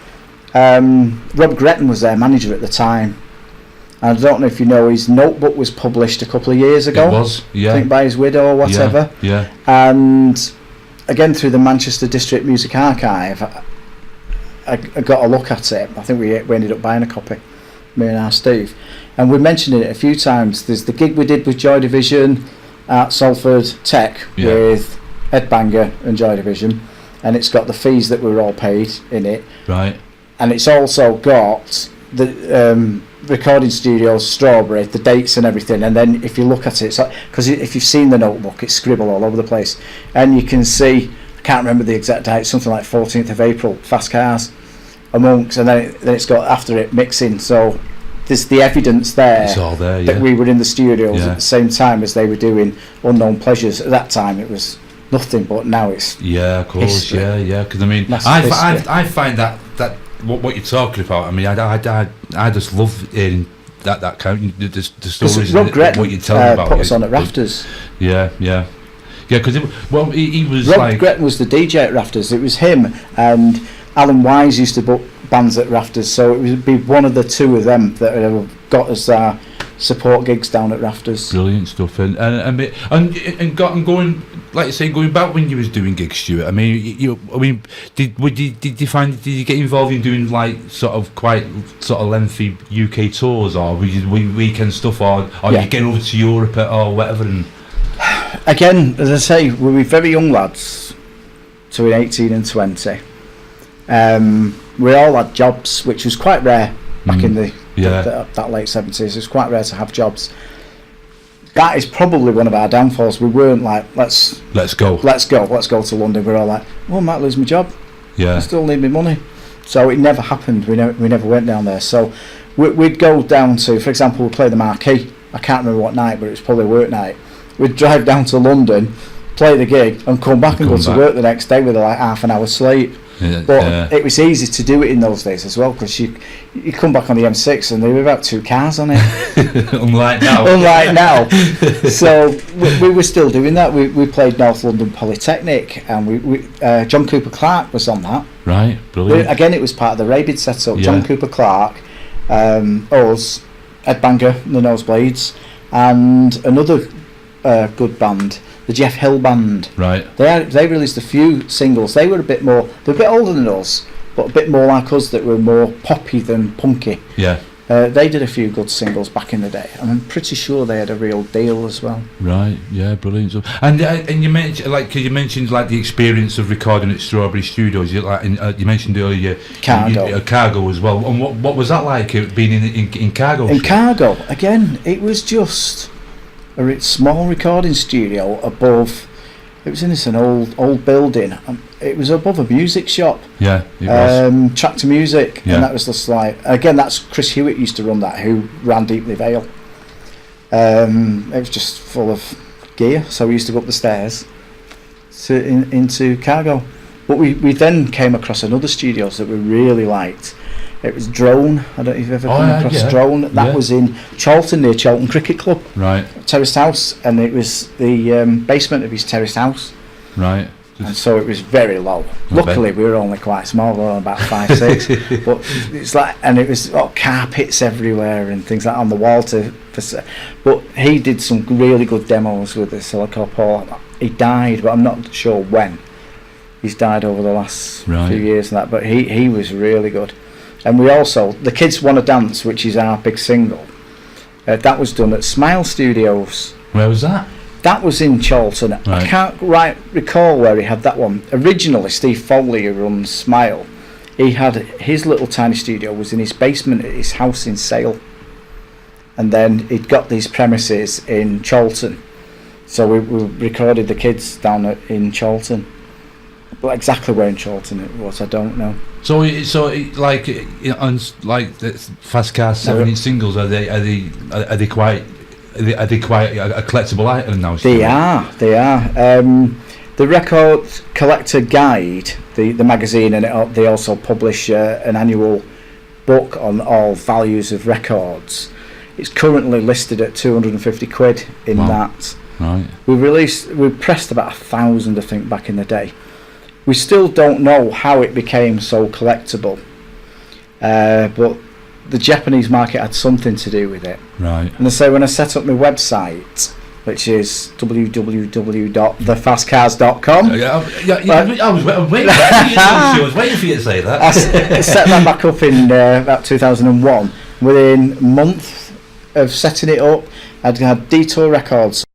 Rob Gretton was their manager at the time. I don't know if you know, his notebook was published a couple of years ago. It was, yeah. I think by his widow or whatever. Yeah. And again, through the Manchester District Music Archive, I got a look at it. I think we ended up buying a copy, me and our Steve. And we mentioned it a few times. There's the gig we did with Joy Division at Salford Tech with Ed Banger and Joy Division, and it's got the fees that we were all paid in it. Right. And it's also got the recording studios, Strawberry, the dates and everything. And then if you look at it, because if you've seen the notebook, it's scribbled all over the place, and you can see, I can't remember the exact date, something like 14th of April, Fast Cars, amongst, and then it's got after it mixing. So there's the evidence there, it's all there, that we were in the studios at the same time as they were doing Unknown Pleasures. At that time it was nothing, but now it's of course history. Yeah, because I mean I find that what you're talking about, I mean I just love hearing that kind of the stories, Rob Gretton, what you're telling about put us on at Rafters. Because he was Rob Gretton was the DJ at Rafters. It was him and Alan Wise used to book bands at Rafters, so it would be one of the two of them that had got us our support gigs down at Rafters. Brilliant stuff. And going, like you say, going back when you was doing gigs, Stuart, I mean, did you get involved in doing like sort of lengthy UK tours, or were you weekend stuff, or you get over to Europe or whatever? And again, as I say, we were very young lads, between 18 and 20. We all had jobs, which was quite rare back in the that late 70s. It was quite rare to have jobs. That is probably one of our downfalls. We weren't like, let's go to London. We're all like, I might lose my job. I still need my money. So it never happened. We never went down there. So we'd go down to, for example, we'd play the Marquee. I can't remember what night, but it was probably a work night. We'd drive down to London, play the gig, and come back and go to work the next day with like half an hour's sleep. But it was easy to do it in those days as well, because you come back on the M6 and there were about 2 cars on it. Unlike now. So we were still doing that. We played North London Polytechnic, and we John Cooper Clarke was on that. Right, brilliant. Again, it was part of the Rabid setup. John Cooper Clarke, us, Ed Banger and the Nosebleeds, and another good band, the Jeff Hill Band. Right. They released a few singles. They were a bit older than us, but a bit more like us, that were more poppy than punky. Yeah. They did a few good singles back in the day, and I'm pretty sure they had a real deal as well. Right. Yeah. Brilliant. So, and you mentioned the experience of recording at Strawberry Studios. You mentioned earlier Cargo as well. And what was that like, being in Cargo? In Cargo, again, it was just a small recording studio above. It was in an old building. It was above a music shop. Yeah, it was. Tractor Music, and that was just like, again, that's Chris Hewitt used to run that, who ran Deeply Vale. It was just full of gear, so we used to go up the stairs into Cargo. But we then came across another studios that we really liked. It was Drone. I don't know if you've ever come across Drone. That was in Charlton, near Charlton Cricket Club. Right. Terraced house, and it was the basement of his terraced house. Right. and so it was very low. Luckily, we were only quite small, we were only about 5'6", but it's like, and it was carpets everywhere and things like on the wall but he did some really good demos with the Silico Paul. He died, but I'm not sure when. He's died over the last few years and that, but he was really good. And we also, The Kids Wanna Dance, which is our big single, that was done at Smile Studios. Where was that? That was in Chorlton. Right. I can't recall where he had that one. Originally, Steve Foley, who runs Smile, he had his little tiny studio was in his basement at his house in Sale, and then he'd got these premises in Chorlton, so we recorded The Kids down in Chorlton. But exactly where in Chorlton it was, I don't know. So like on like the Fast Cars 7-inch singles, are they quite a collectible item now? They are. The Record Collector Guide, the magazine, and they also publish an annual book on all values of records. It's currently listed at £250 in that. Right. We pressed about 1,000, I think, back in the day. We still don't know how it became so collectible, but the Japanese market had something to do with it. Right. And so when I set up my website, which is www.thefastcars.com. I was waiting for you to say that. I set that back up in about 2001. Within a month of setting it up, I'd had Detour Records.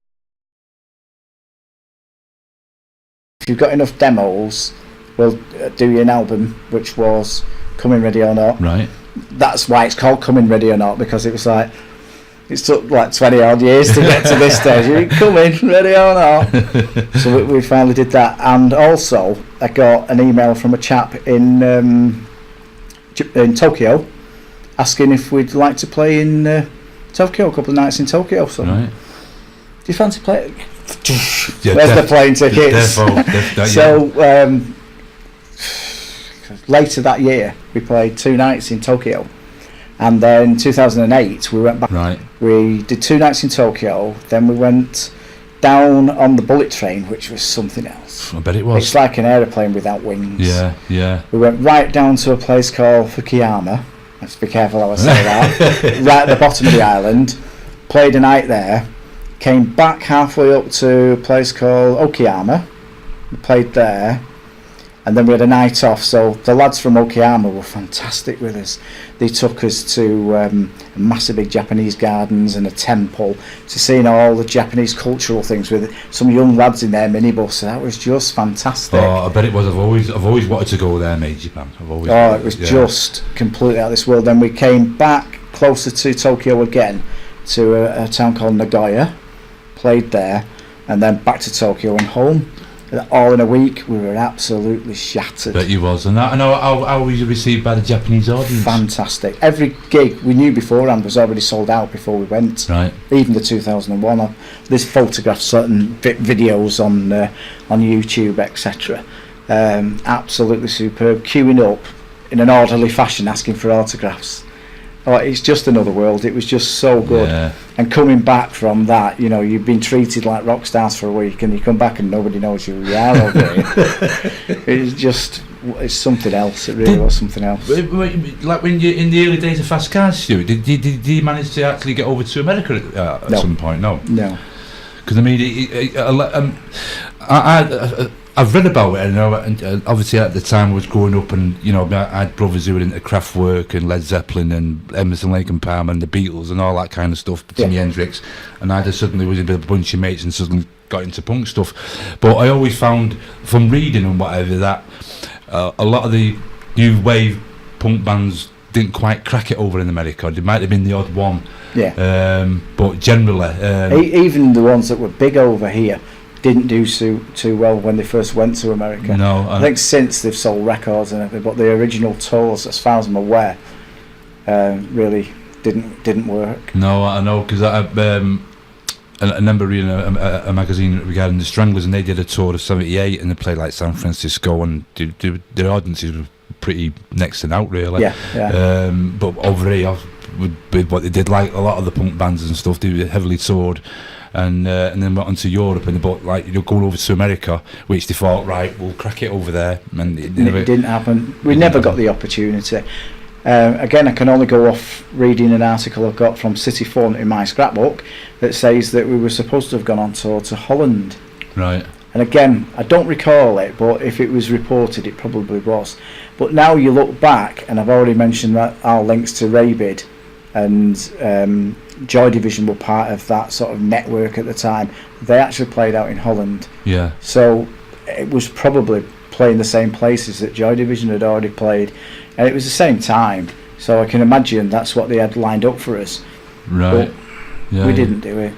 If you've got enough demos, we'll do you an album, which was Coming Ready or Not. Right. That's why it's called Coming Ready or Not, because it was like, it took like 20 odd years to get to this stage. You coming ready or not? So we finally did that. And also I got an email from a chap in Tokyo asking if we'd like to play in Tokyo, a couple of nights in Tokyo. So right. Do you fancy playing? Yeah, where's the plane tickets? So later that year we played 2 nights in Tokyo, and then 2008 we went back. Right. We did 2 nights in Tokyo, then we went down on the bullet train, which was something else. I bet it was. It's like an aeroplane without wings. Yeah. We went right down to a place called Fukuyama. Let's be careful how I say that. Right at the bottom of the island. Played a night there. Came back halfway up to a place called Okayama. We played there, and then we had a night off. So the lads from Okayama were fantastic with us. They took us to massive big Japanese gardens and a temple, to seeing all the Japanese cultural things with some young lads in their minibus. So that was just fantastic. Oh, I bet it was. I've always wanted to go there, mate, Japan. It was just completely out of this world. Then we came back closer to Tokyo again, to a town called Nagoya. Played there, and then back to Tokyo and home, all in a week. We were absolutely shattered. Bet you was. And I know how was you received by the Japanese audience? Fantastic. Every gig we knew beforehand was already sold out before we went. Right. Even the 2001. There's photographs, certain videos on YouTube, etc. Absolutely superb. Queuing up in an orderly fashion, asking for autographs. Oh, it's just another world. It was just so good. Yeah. And coming back from that, you know, you've been treated like rock stars for a week, and you come back and nobody knows who you are over here. It's something else. It really was something else. Like when you in the early days of Fast Cars, Stuart, did you manage to actually get over to America at some point? No. Because I mean, I've read about it, and obviously at the time I was growing up, and you know, I had brothers who were into Kraftwerk and Led Zeppelin and Emerson, Lake and Palmer and the Beatles and all that kind of stuff, Jimi Hendrix, and I just suddenly was with a bunch of mates and suddenly got into punk stuff. But I always found from reading and whatever that a lot of the new wave punk bands didn't quite crack it over in America. There might have been the odd one, but generally, even the ones that were big over here didn't do too well when they first went to America. No, I think since they've sold records and everything, but the original tours, as far as I'm aware, really didn't work. No, I know, because I remember reading a magazine regarding the Stranglers, and they did a tour of '78, and they played like San Francisco, and their audiences were pretty next and out, really. Yeah. But over here, with what they did, like a lot of the punk bands and stuff. They were heavily toured, and then went on to Europe, and they bought, like, going over to America, which they thought, right, we'll crack it over there, and it didn't happen. We never got the opportunity. Again, I can only go off reading an article I've got from City Phone in my scrapbook that says that we were supposed to have gone on tour to Holland. Right. And again, I don't recall it, but if it was reported, it probably was. But now you look back, and I've already mentioned that our links to Rabid and Joy Division were part of that sort of network at the time. They actually played out in Holland. Yeah. So it was probably playing the same places that Joy Division had already played, and it was the same time. So I can imagine that's what they had lined up for us. Right. But we didn't do it.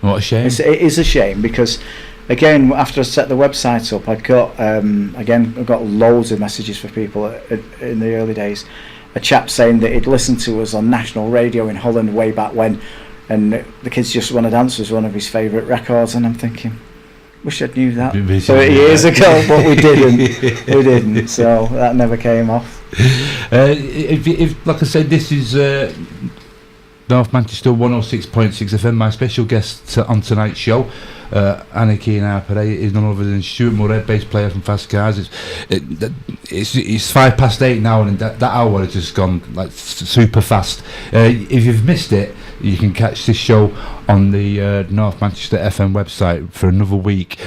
What a shame. It is a shame, because again, after I set the website up, I got loads of messages for people in the early days. A chap saying that he'd listened to us on national radio in Holland way back when, and The Kids Just Wanna Dance was one of his favourite records, and I'm thinking, wish I'd knew that 30 years ago, but we didn't. So that never came off. If like I said, this is North Manchester 106.6 FM. My special guest on tonight's show, Anarchy in Our Parade, is none other than Stuart Murray, bass player from Fast Cars. It's 8:05 now, and that hour has just gone like super fast. If you've missed it, you can catch this show on the North Manchester FM website for another week.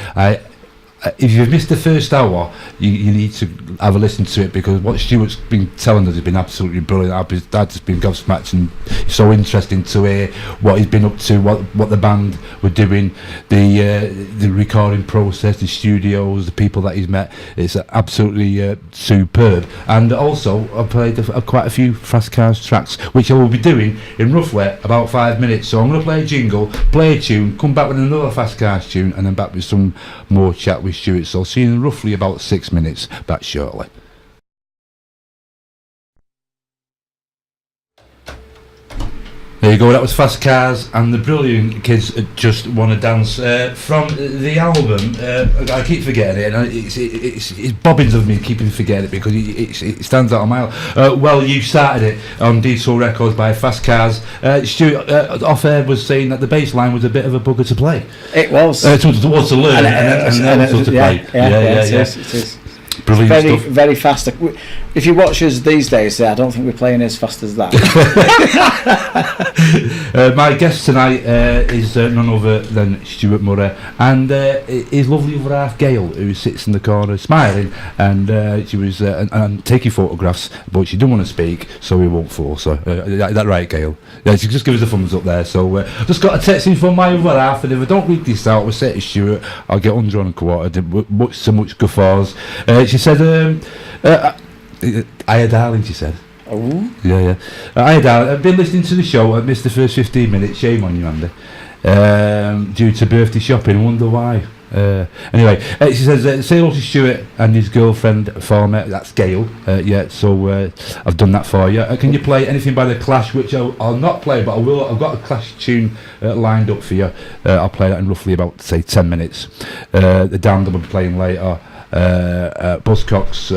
If you've missed the first hour, you need to have a listen to it, because what Stuart's been telling us has been absolutely brilliant. I've just been gobsmacked, and it's so interesting to hear what he's been up to, what the band were doing, the recording process, the studios, the people that he's met. It's absolutely superb. And also, I've played quite a few Fast Cars tracks, which I will be doing in roughly about 5 minutes. So I'm going to play a jingle, play a tune, come back with another Fast Cars tune, and then back with some more chat with Stuart. So I'll see you in roughly about 6 minutes, back shortly. There you go, that was Fast Cars and the brilliant Kids Just Wanna Dance from the album. I keep forgetting it, and it's bobbins of me keeping forgetting it, because it stands out a mile. Well, you started it on Diesel Records by Fast Cars. Stuart off air was saying that the bass line was a bit of a bugger to play. It was. To learn and also to play. Yeah. It is. Brilliant stuff. Very fast. If you watch us these days, I don't think we're playing as fast as that. My guest tonight is none other than Stuart Murray, and his lovely other half Gail, who sits in the corner smiling, and she was and taking photographs, but she didn't want to speak, so we won't force her. Is that right, Gail? Yeah, she just give us a thumbs up there. So I've just got a text in from my other half, and if I don't read this out, we'll say to Stuart, I'll get 100 on a quarter. Much guffaws. She said, hiya darling, she said. Oh. Yeah. Hiya darling, I've been listening to the show. I missed the first 15 minutes. Shame on you, Andy. Due to birthday shopping, I wonder why. Anyway, she says, say hello to Stuart and his girlfriend for me. That's Gail. So I've done that for you. Can you play anything by The Clash, which I'll not play, but I will. I've got a Clash tune lined up for you. I'll play that in roughly about, say, 10 minutes. The Damned I'll be playing later. Buzzcocks,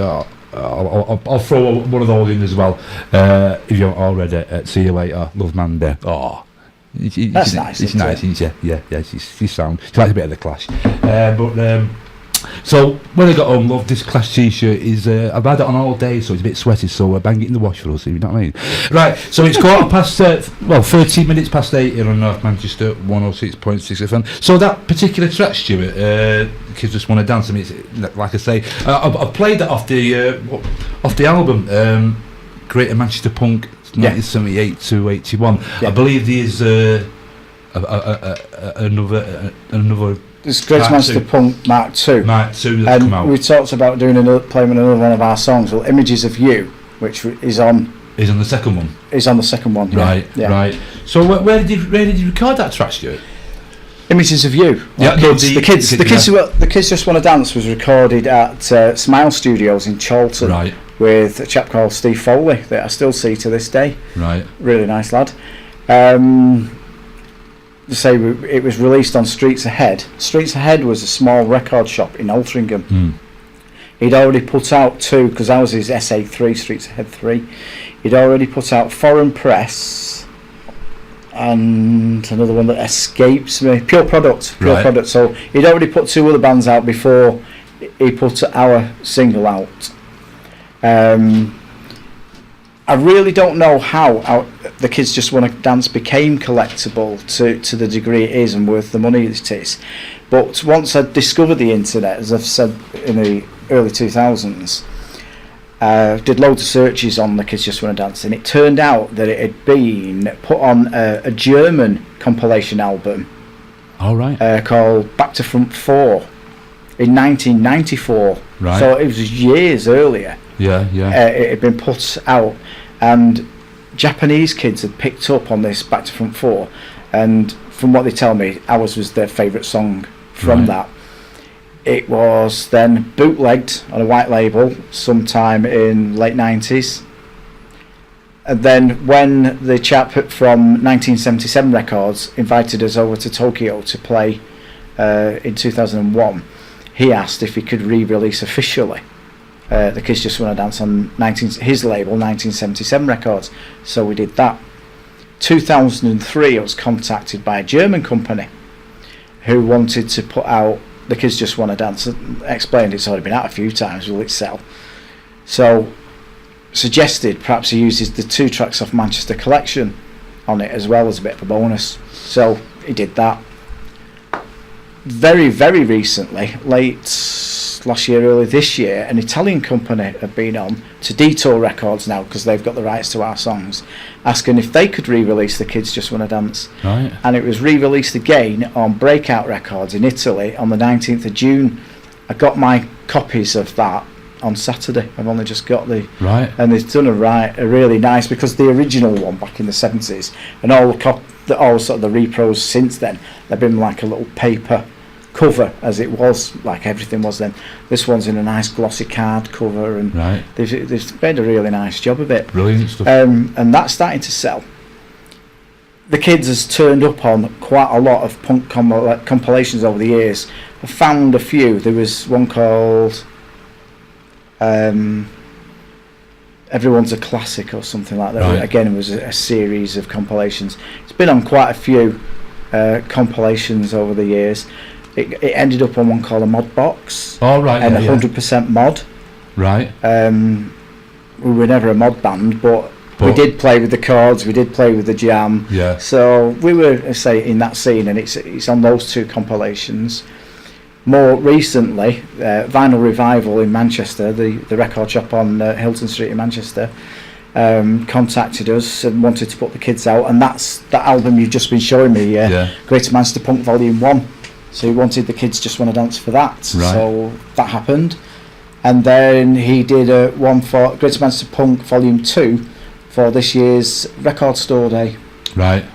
I'll throw one of those in as well, if you're not already. See you later, Love Mandy. That's nice. It's nice, isn't it? Yeah, she's sound. She likes a bit of The Clash. So when I got home, love, this Clash t-shirt is I've had it on all day, so it's a bit sweaty, so bang it in the wash for us, you know what I mean? Right, so it's 13 minutes past 8 here on North Manchester 106.6 FM. So that particular track, Stuart, Kids Just Wanna Dance, I mean, it's, like I say, I've played that off the album, Greater Manchester Punk 1978 to 81. I believe there's another There's Greater Manchester Punk Mark II. Mark II that's come out. We talked about playing another one of our songs, well, Images of You, which is on the second one. Is on the second one. Right. So where did you record that track, Stuart? Images of You. Yeah, the Kids Just Wanna Dance was recorded at Smile Studios in Chorlton. Right. With a chap called Steve Foley that I still see to this day. Right. Really nice lad. It was released on Streets Ahead. Streets Ahead was a small record shop in Altrincham. He'd already put out 2, because ours is SA3, Streets Ahead 3. He'd already put out Foreign Press and another one that escapes me, Pure Product. So he'd already put 2 other bands out before he put our single out. I really don't know how the Kids Just Wanna Dance became collectible to the degree it is and worth the money it is. But once I discovered the internet, as I've said, in the early 2000s, did loads of searches on the Kids Just Wanna Dance, and it turned out that it had been put on a German compilation album called Back to Front 4 in 1994. Right. So it was years earlier. Yeah. It had been put out, and Japanese kids had picked up on this Back to Front 4, and from what they tell me, ours was their favourite song from that. It was then bootlegged on a white label sometime in late 90s, and then when the chap from 1977 Records invited us over to Tokyo to play in 2001, he asked if he could re-release officially the Kids Just Wanna Dance on his label 1977 Records. So we did that. 2003 I was contacted by a German company who wanted to put out the Kids Just Wanna Dance. Explained it's already been out a few times, will it sell? So suggested perhaps he uses the 2 tracks off Manchester Collection on it as well as a bit of a bonus. So he did that. Very, very recently, late last year, early this year, an Italian company have been on to Detour Records now, because they've got the rights to our songs, asking if they could re-release the Kids Just Wanna Dance. Right. And it was re-released again on Breakout Records in Italy on the 19th of June. I got my copies of that on Saturday. I've only just got the... Right. And they've done a really nice, because the original one back in the 70s, and all sort of the repros since then, they've been like a little paper cover, as it was, like everything was then. This one's in a nice glossy card cover, and they've made a really nice job of it. Brilliant stuff. And that's starting to sell. The Kids has turned up on quite a lot of punk compilations over the years. I found a few. There was one called Everyone's a Classic or something like that. Right. Again, it was a series of compilations. It's been on quite a few compilations over the years. It ended up on one called a Mod Box. Oh, right. And 100% Mod. Right. We were never a mod band, but we did play with the chords, we did play with the jam. Yeah. So we were, say, in that scene, and it's on those 2 compilations. More recently, Vinyl Revival in Manchester, the record shop on Hilton Street in Manchester, contacted us and wanted to put the Kids out, and that's that album you've just been showing me, Greater Manchester Punk Volume 1. So he wanted the Kids Just Wanna Dance for that. Right. So that happened. And then he did one for Greater Manchester Punk Volume 2 for this year's Record Store Day. Right.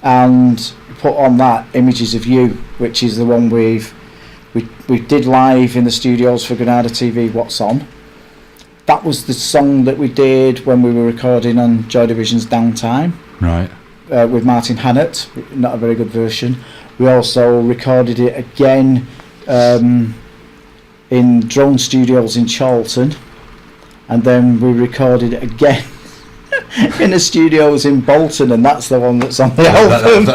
And put on that Images of You, which is the one we did live in the studios for Granada TV, What's On. That was the song that we did when we were recording on Joy Division's Downtime. Right. With Martin Hannett, not a very good version. We also recorded it again in Drone Studios in Charlton, and then we recorded it again in the studios in Bolton, and that's the one that's on the album.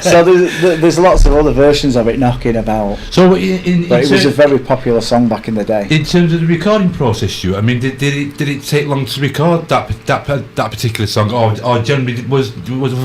So there's lots of other versions of it knocking about. So but it was a very popular song back in the day. In terms of the recording process, Stuart, I mean, did it take long to record that particular song, or generally was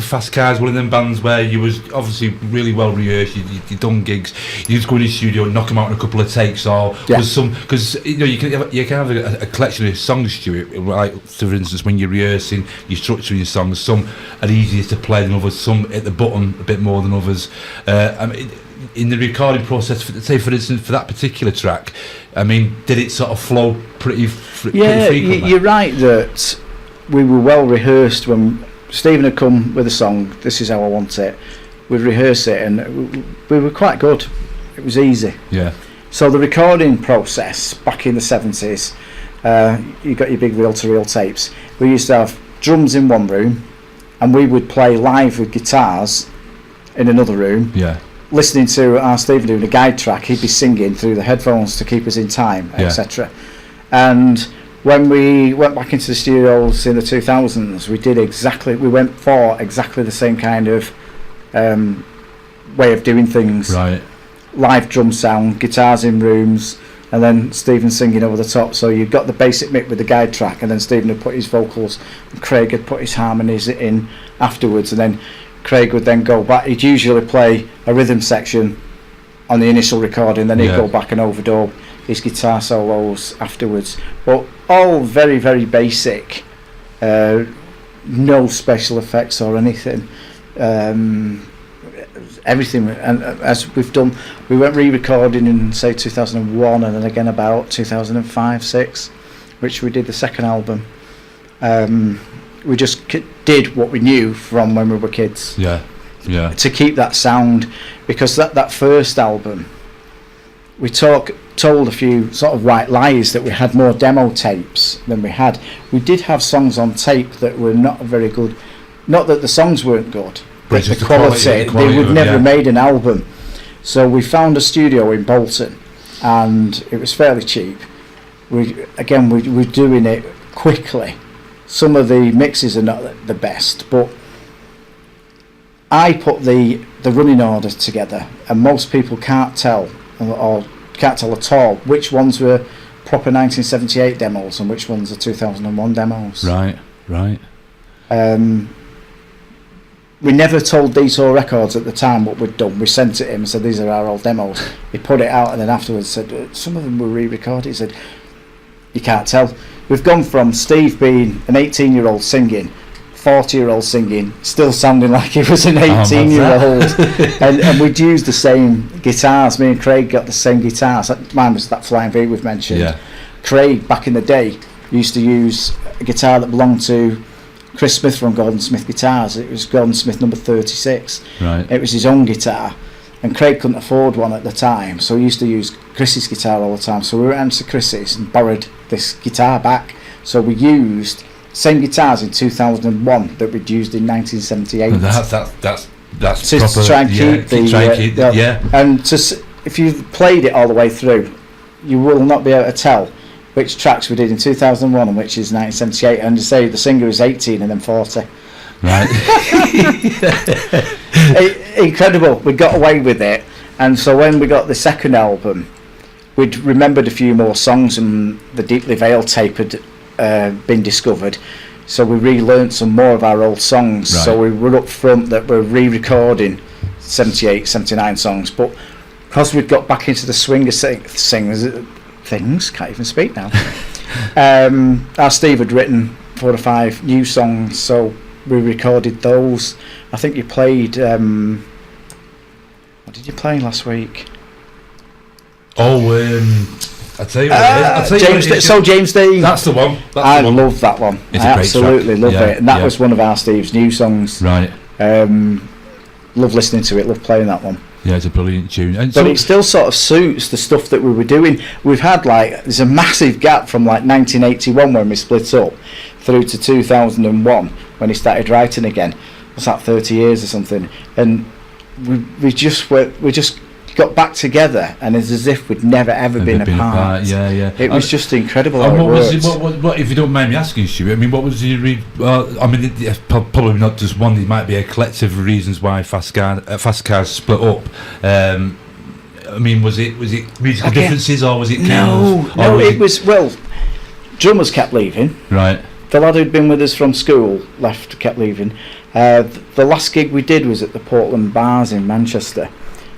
Fast Cars one of them bands where you was obviously really well rehearsed, you done gigs, you just go in the studio and knock them out in a couple of takes, or was some, because you can have a collection of songs, Stuart, like for instance when you're rehearsing, you're structuring your songs, some are easier to play than others, some hit the button a bit more than others. I mean, in the recording process, for instance, for that particular track, I mean, did it sort of flow pretty frequently? You're right that we were well rehearsed when Stephen had come with a song, this is how I want it, we'd rehearse it, and we were quite good. It was easy. Yeah. So the recording process back in the 70s, you got your big reel-to-reel tapes. We used to have drums in one room, and we would play live with guitars in another room. Yeah. listening to our Stephen doing a guide track, he'd be singing through the headphones to keep us in time, etc. And when we went back into the studios in the 2000s, we went for exactly the same kind of way of doing things. Right. Live drum sound, guitars in rooms, and then Stephen singing over the top. So you've got the basic mix with the guide track, and then Stephen would put his vocals, and Craig had put his harmonies in afterwards, and then Craig would then go back. He'd usually play a rhythm section on the initial recording, then he'd go back and overdub his guitar solos afterwards. But all very, very basic, no special effects or anything. Everything, and as we've done, we went re-recording in say 2001, and then again about 2005-06, which we did the second album. We just did what we knew from when we were kids. To keep that sound, because that first album, we told a few sort of white lies that we had more demo tapes than we had. We did have songs on tape that were not very good. Not that the songs weren't good, but the quality they would never have made an album. So we found a studio in Bolton, and it was fairly cheap. We were doing it quickly. Some of the mixes are not the best, but I put the running order together, and most people can't tell, or can't tell at all, which ones were proper 1978 demos and which ones are 2001 demos. Right. We never told Detour Records at the time what we'd done. We sent it him and said, these are our old demos. He put it out, and then afterwards said, some of them were re-recorded. He said, you can't tell. We've gone from Steve being an 18-year-old singing, 40-year-old singing, still sounding like he was an 18-year-old. and we'd used the same guitars. Me and Craig got the same guitars. Mine was that Flying V we've mentioned. Yeah. Craig, back in the day, used to use a guitar that belonged to Chris Smith from Gordon Smith Guitars. It was Gordon Smith number 36. Right. It was his own guitar, and Craig couldn't afford one at the time, so he used to use Chris's guitar all the time. So we went to Chris's and borrowed this guitar back. So we used same guitars in 2001 that we'd used in 1978. That's to proper, try and keep and if you've played it all the way through, you will not be able to tell which tracks we did in 2001 and which is 1978. And to say the singer is 18 and then 40. Right. Incredible. We got away with it. And so when we got the second album, we'd remembered a few more songs, and the Deeply Veiled tape had been discovered. So we relearnt some more of our old songs. Right. So we were up front that we're re-recording 78, 79 songs. But because we'd got back into the swinger things, can't even speak now. Our Steve had written 4 or 5 new songs, so we recorded those. I think you played what did you play last week? I'll tell you what James Dean. That's the one. I love that one. I absolutely love it, and that was one of our Steve's new songs. Right. Love listening to it, love playing that one. Yeah, it's a brilliant tune. And but it still sort of suits the stuff that we were doing. We've had there's a massive gap from 1981 when we split up through to 2001 when he started writing again. What's that, 30 years or something? And we just got back together, and it's as if we'd never ever been apart. Yeah. It was just incredible. And what if you don't mind me asking, Stuart? I mean, what was your probably not just one. There might be a collective of reasons why Fast Cars split up. I mean, was it musical differences, or was it it was drummers kept leaving. Right. The lad who'd been with us from school kept leaving. The last gig we did was at the Portland Bars in Manchester.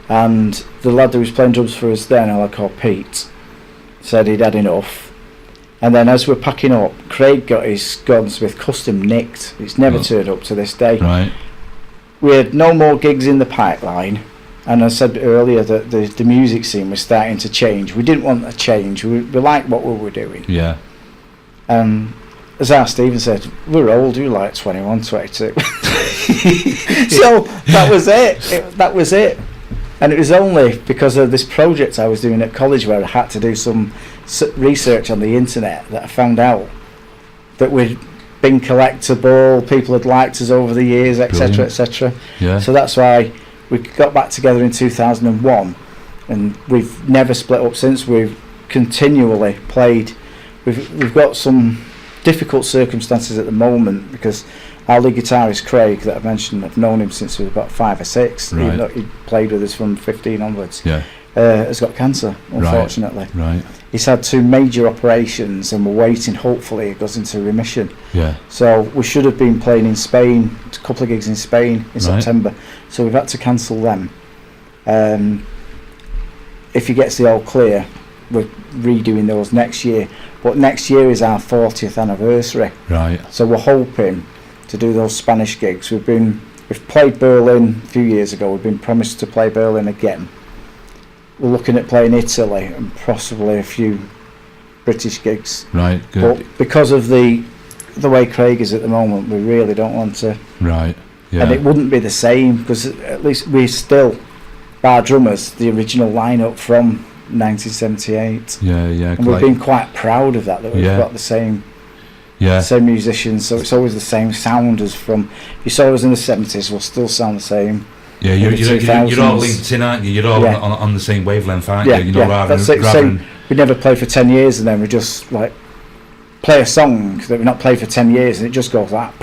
And the lad who was playing drums for us then, a lad called Pete, said he'd had enough. And then as we're packing up, Craig got his Gordon Smith custom nicked. It's never turned up to this day. Right. We had no more gigs in the pipeline, and I said earlier that the music scene was starting to change. We didn't want a change. We liked what we were doing. Yeah. As our Stephen said, we're old, we're like 21, 22. So that was it. That was it. And it was only because of this project I was doing at college where I had to do some research on the internet that I found out that we'd been collectible, people had liked us over the years, etc., etc. Yeah. So that's why We got back together in 2001, and we've never split up since. We've continually played. We've got some difficult circumstances at the moment because our lead guitarist Craig, that I've mentioned, I've known him since he was about 5 or 6. Right. Even though he played with us from 15 onwards. Yeah. Has got cancer, unfortunately. Right. He's had 2 major operations, and we're waiting. Hopefully, it goes into remission. Yeah. So we should have been playing in Spain, a couple of gigs in Spain in September. So we've had to cancel them. If he gets the all clear, we're redoing those next year. But next year is our 40th anniversary. Right. So we're hoping to do those Spanish gigs. We've played Berlin a few years ago. We've been promised to play Berlin again. We're looking at playing Italy and possibly a few British gigs. Right. Good. But because of the way Craig is at the moment, we really don't want to. Right. Yeah. And it wouldn't be the same because at least we're still, bar drummers, the original lineup from 1978. Yeah. And we've been quite proud of that we've got the same. Yeah. Same musicians, so it's always the same sound as from. If you saw us in the 70s, we'll still sound the same. Yeah, you're all linked in, aren't you? You're all on the same wavelength, aren't you? That's it. So we never played for 10 years, and then we just like play a song that we've not played for 10 years, and it just goes like,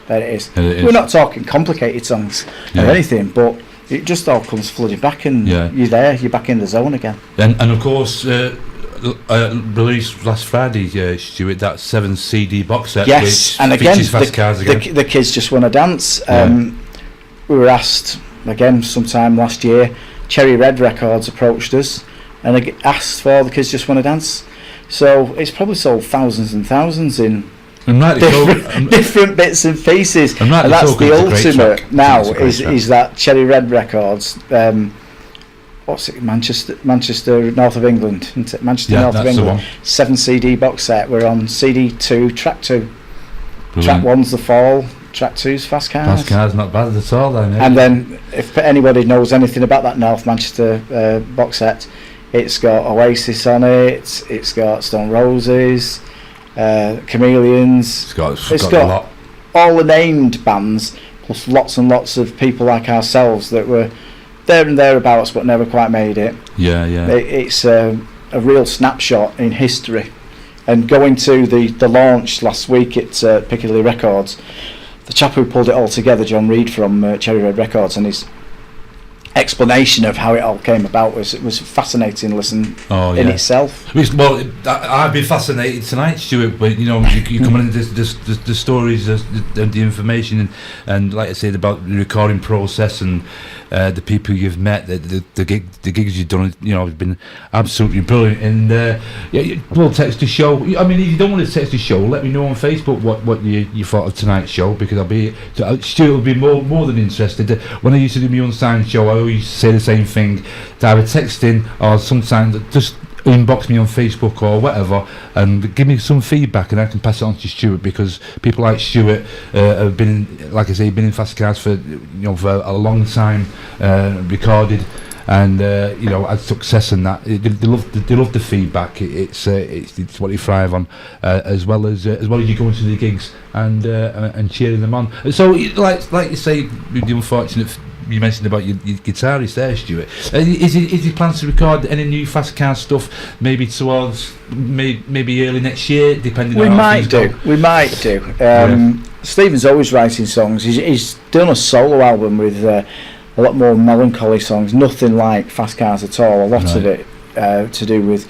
there it is. We're not talking complicated songs or anything, but it just all comes flooding back, and you're back in the zone again. And of course, released last Friday, Stuart, that 7 CD box set. Yes, which and again, Fast Cars again. The kids just want to dance. We were asked again sometime last year. Cherry Red Records approached us and asked for the kids just want to dance. So it's probably sold thousands and thousands in different bits and pieces. And that's the ultimate now. Is that Cherry Red Records? What's it? Manchester, north of England. Isn't it? Manchester, north of England. 7 CD box set. We're on CD 2, track 2. Brilliant. Track 1's The Fall. Track 2's Fast Cars. Fast Cars, not bad at all then. And then, if anybody knows anything about that North Manchester box set, it's got Oasis on it. It's got Stone Roses, Chameleons. It's got a lot. All the named bands, plus lots and lots of people like ourselves that were there and thereabouts but never quite made it. Yeah. It's a real snapshot in history. And going to the launch last week at Piccadilly Records, the chap who pulled it all together, John Reed from Cherry Red Records, and his explanation of how it all came about was a fascinating listen in itself. Well, I've been fascinated tonight, Stuart, but you coming into the stories, the information, and like I said about the recording process and the people you've met, the gigs you've done, have been absolutely brilliant. And we'll text the show. I mean, if you don't want to text the show, let me know on Facebook what you thought of tonight's show, because Stuart will be more than interested. When I used to do my unsigned show, I always say the same thing, to either texting or sometimes just inbox me on Facebook or whatever and give me some feedback, and I can pass it on to Stuart, because people like Stuart have been, like I say, been in Fast Cars for for a long time, recorded, and had success in that. They love the feedback. It's what they thrive on, as well as you going to the gigs and cheering them on. So like you say, the unfortunate. You mentioned about your guitarist there, Stuart. Is he plans to record any new Fast Car stuff maybe towards maybe early next year, depending on how things go? We might do. Stephen's always writing songs. He's done a solo album with a lot more melancholy songs, nothing like Fast Cars at all. A lot of it to do with,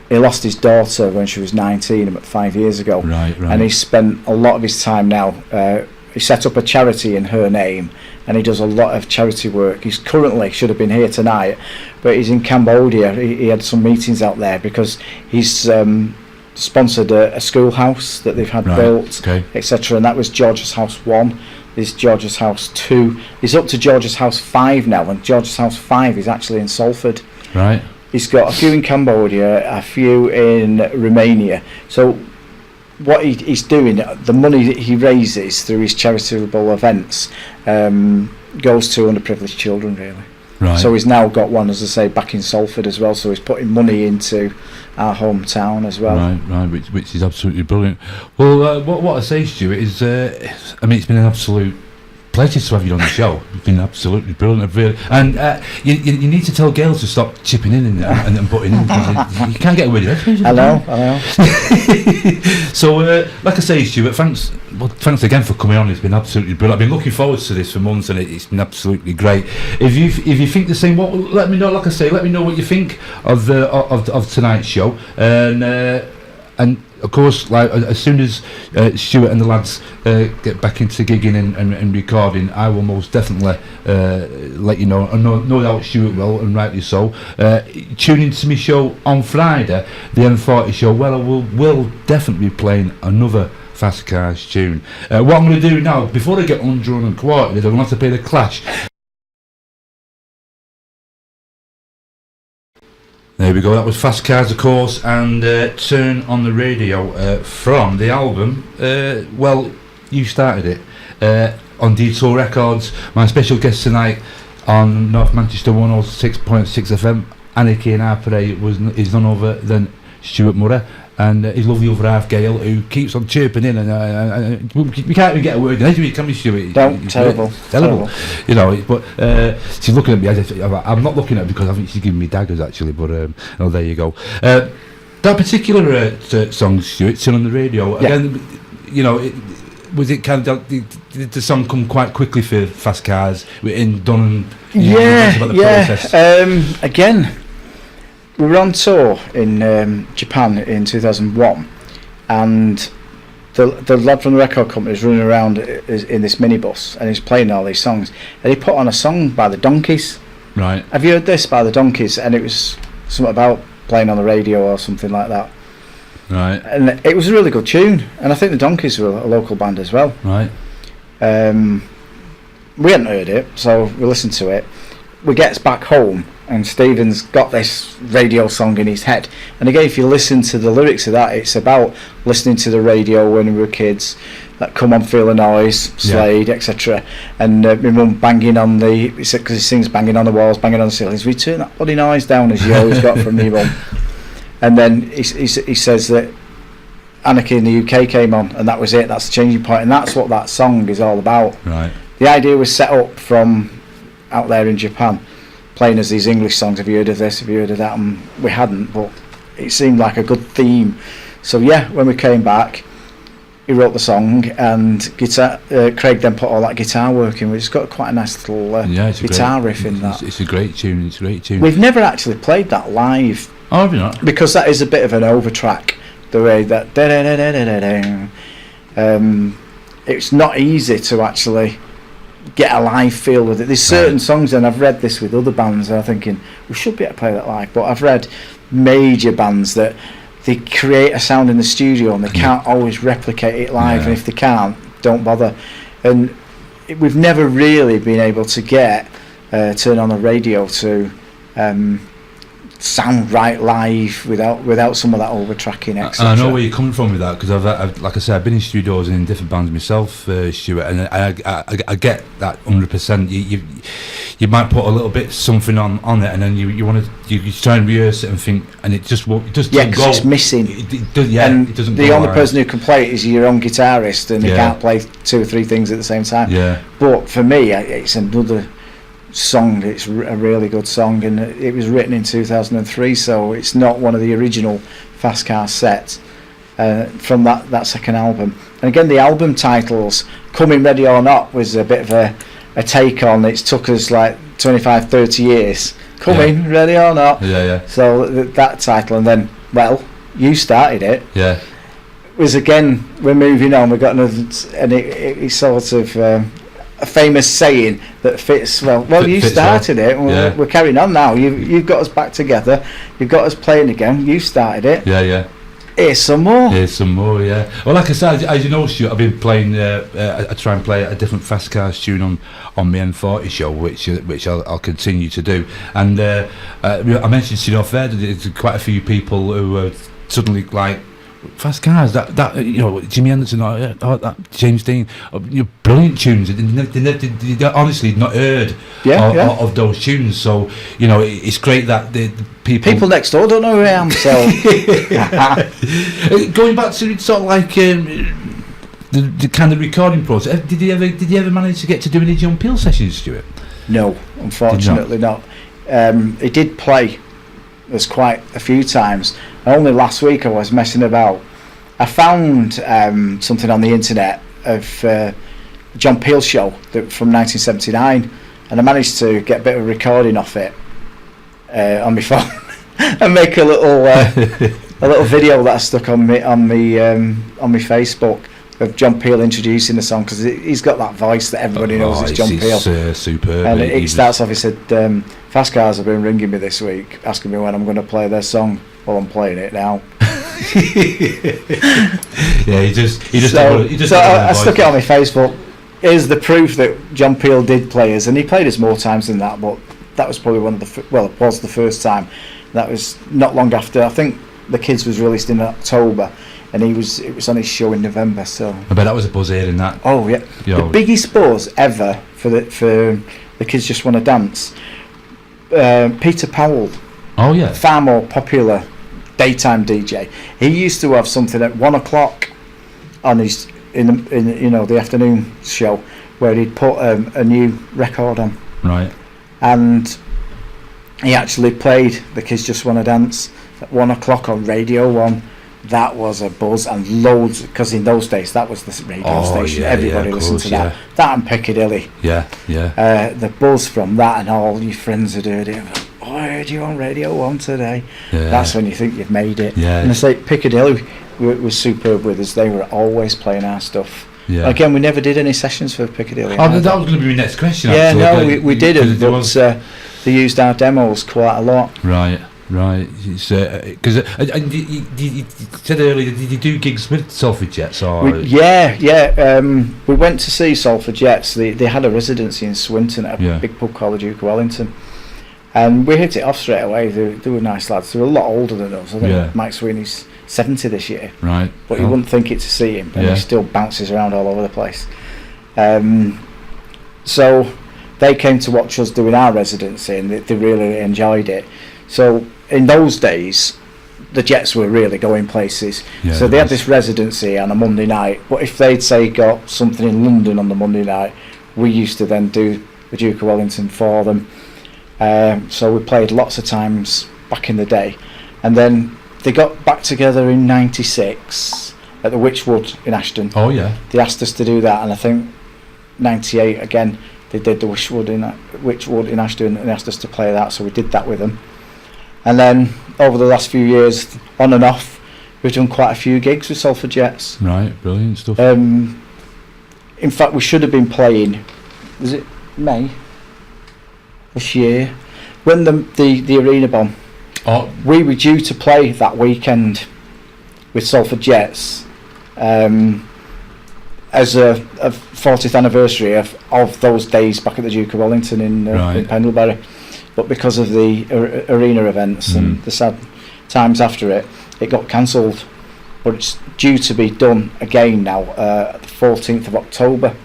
he lost his daughter when she was 19 about 5 years ago. Right. And he spent a lot of his time now, he set up a charity in her name, and he does a lot of charity work. He's currently, should have been here tonight, but he's in Cambodia. He had some meetings out there because he's sponsored a schoolhouse that they've had built, etc. And that was George's House 1. There's George's House 2. He's up to George's House 5 now, and George's House 5 is actually in Salford. Right. He's got a few in Cambodia, a few in Romania. So what he's doing, the money that he raises through his charitable events goes to underprivileged children, really. Right. So he's now got one, as I say, back in Salford as well, so he's putting money into our hometown as well. Right, which is absolutely brilliant. Well, what I say, Stuart, is it's been an absolute pleasure to have you on the show. You've been absolutely brilliant, really. And you need to tell girls to stop chipping in and butting in, because you can't get away with it. I know. So, like I say, Stuart, thanks again for coming on. It's been absolutely brilliant. I've been looking forward to this for months, and it's been absolutely great. If you think the same, let me know. Like I say, let me know what you think of tonight's show, and of course, like as soon as Stuart and the lads get back into gigging and recording, I will most definitely let you know. And no doubt Stuart will, and rightly so. Tune into my show on Friday, the M40 show, where I will definitely be playing another Fast Cars tune. What I'm going to do now, before I get undrawn and quartered, I'm going to have to play The Clash. There we go, that was Fast Cars, of course, and Turn on the Radio from the album, well, you started it, on Detour Records. My special guest tonight on North Manchester 106.6 FM, Anarchy in Our Parade, is none other than Stuart Murray, and his lovely other half, Gail, who keeps on chirping in, and we can't even get a word in, can we, Stuart? Terrible. You know, but she's looking at me as if I'm not looking at her, because I think she's giving me daggers, actually, but there you go. That particular song, Stuart, Turn on the Radio, again, you know, was it kind of, did the song come quite quickly for Fast Cars, in done and about the process? Again, we were on tour in Japan in 2001, and the lad from the record company was running around in this minibus, and he's playing all these songs, and he put on a song by the Donkeys. Right. Have you heard this, by the Donkeys? And it was something about playing on the radio or something like that. Right. And it was a really good tune, and I think the Donkeys were a local band as well. Right. We hadn't heard it, so we listened to it. We get back home, and Stephen's got this radio song in his head, and again, if you listen to the lyrics of that, it's about listening to the radio when we were kids, that Come On Feel the Noise, Slade, etc. And my mum banging on because he sings banging on the walls, banging on the ceilings, we turn that bloody noise down, as you always got from your mum. And then he says that Anarchy in the UK came on, and that was it, that's the changing point, and that's what that song is all about. Right. The idea was set up from out there in Japan, playing as these English songs. Have you heard of this? Have you heard of that? And we hadn't, but it seemed like a good theme. So yeah, when we came back, he wrote the song, and Craig then put all that guitar work in, which has got quite a nice little guitar riff in that. It's a great tune. We've never actually played that live. Oh, have you not? Because that is a bit of an overtrack, the way that it's not easy to actually get a live feel with it. There's certain songs, and I've read this with other bands, and I'm thinking we should be able to play that live, but I've read major bands that they create a sound in the studio and they can't always replicate it live, and if they can't, don't bother. And we've never really been able to get Turn on the Radio to sound right live without some of that overtracking, etc. I know where you're coming from with that, because I've like I said, I've been in studios and in different bands myself, Stuart, and I get that 100%. You might put a little bit something on it, and then you try and rehearse it and think, and it just doesn't go. It's missing. It doesn't. The only person who can play it is your own guitarist, and he can't play two or three things at the same time. Yeah. But for me, it's another song. It's a really good song, and it was written in 2003, so it's not one of the original Fast Car sets from that second album. And again, the album titles, Coming Ready or Not, was a bit of a take on. It's took us like 25-30 years. Coming Ready or Not. So that title, and then, well, you started it. Yeah. Was again, we're moving on. We've got another, and it's sort of a famous saying that fits well. Well, you started it, and we're carrying on now. You've got us back together. You've got us playing again. You started it. Yeah. Here's some more. Yeah. Well, like I said, as you know, Stuart, I've been playing. I try and play a different Fast Cars tune on my M40 show, which I'll continue to do. And I mentioned to you off there that there's quite a few people who are suddenly like, Fast Cars, that Jimi Anderson, that James Dean, brilliant tunes. They honestly not heard of those tunes. So it's great that the people next door don't know who I am. So going back to sort of like the kind of recording process. Did you ever manage to get to do any John Peel sessions, Stuart? No, unfortunately not. He did play us quite a few times. Only last week I was messing about. I found something on the internet of John Peel show from 1979, and I managed to get a bit of a recording off it on my phone and make a little video that I stuck on my Facebook of John Peel introducing the song, because he's got that voice that everybody knows it's John Peel. Superb. And it starts off, he said, Fast Cars have been ringing me this week asking me when I'm going to play their song. Well, I'm playing it now. Yeah, he just I stuck it on my Facebook. Here's the proof that John Peel did play us, and he played us more times than that, but that was probably it was the first time. That was not long after, I think The Kids was released in October, and it was on his show in November. So I bet that was a buzz hearing that. Oh yeah, the biggest buzz ever for The Kids Just Want to Dance. Peter Powell. Oh yeah, far more popular daytime DJ. He used to have something at 1 o'clock on his in the afternoon show where he'd put a new record on. Right. And he actually played The Kids Just Want to Dance at 1 o'clock on Radio 1. That was a buzz, and loads, because in those days that was the radio station. Everybody listened to that. That and Piccadilly. Yeah. The buzz from that, and all your friends had heard it. Oh, I heard you on Radio 1 today. Yeah. That's when you think you've made it. Yeah. And I say Piccadilly was superb with us. They were always playing our stuff. Yeah. Again, we never did any sessions for Piccadilly. Oh, that was going to be my next question. Yeah, actually. We didn't, but they used our demos quite a lot. Right. Because you said earlier, did you do gigs with Salford Jets? Or we went to see Salford Jets. They had a residency in Swinton at a big pub called the Duke of Wellington, and we hit it off straight away. They were nice lads. They were a lot older than us. I think Mike Sweeney's 70 this year. Right. But you wouldn't think it to see him, and he still bounces around all over the place. So they came to watch us doing our residency, and they really enjoyed it. So in those days, the Jets were really going places. Yeah, so they had this residency on a Monday night, but if they'd say got something in London on the Monday night, we used to then do the Duke of Wellington for them. So we played lots of times back in the day, and then they got back together in '96 at the Witchwood in Ashton. Oh yeah. They asked us to do that, and I think '98 again they did the Witchwood in Ashton, and they asked us to play that, so we did that with them. And then over the last few years, on and off, we've done quite a few gigs with Salford Jets. Right, brilliant stuff. In fact, we should have been playing, was it May this year, when the arena bomb. Oh. We were due to play that weekend with Salford Jets as a 40th anniversary of those days back at the Duke of Wellington in Pendlebury. But because of the arena events and the sad times after it, it got cancelled. But it's due to be done again now, the 14th of October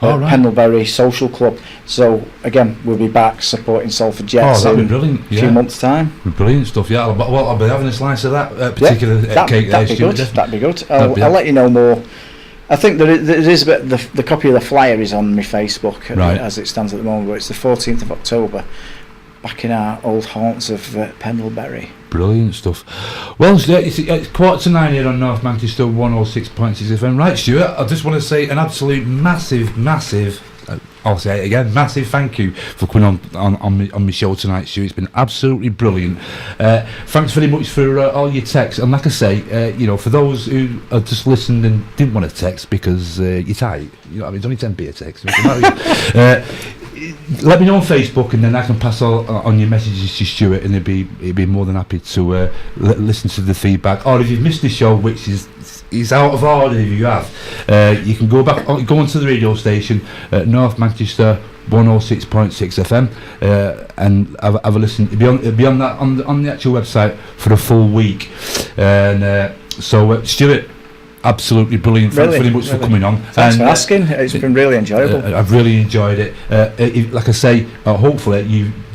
at Pendlebury Social Club. So again, we'll be back supporting Salford Jets in a few months' time. Brilliant stuff, yeah. Well, I'll be having a slice of that particular cake. That'd be good. I'll let you know more. I think there is a bit. The copy of the flyer is on my Facebook as it stands at the moment. But it's the 14th of October. Back in our old haunts of Pendlebury. Brilliant stuff. Well, it's 8:45 here on North Manchester 106.6 FM. Right, Stuart, I just want to say an absolute massive, I'll say it again, massive thank you for coming on my show tonight, Stuart. It's been absolutely brilliant. Thanks very much for all your texts. And like I say, for those who have just listened and didn't want to text because you're tight, it's only 10p a text. Let me know on Facebook, and then I can pass on your messages to Stuart, and he'd be more than happy to listen to the feedback. Or if you've missed the show, which is out of order if you have, you can go onto the radio station at North Manchester 106.6 FM and have a listen. It'll be on the actual website for a full week. And so Stuart, absolutely brilliant. Thanks very much for coming on. Thanks for asking. It's been really enjoyable. I've really enjoyed it. Like I say, hopefully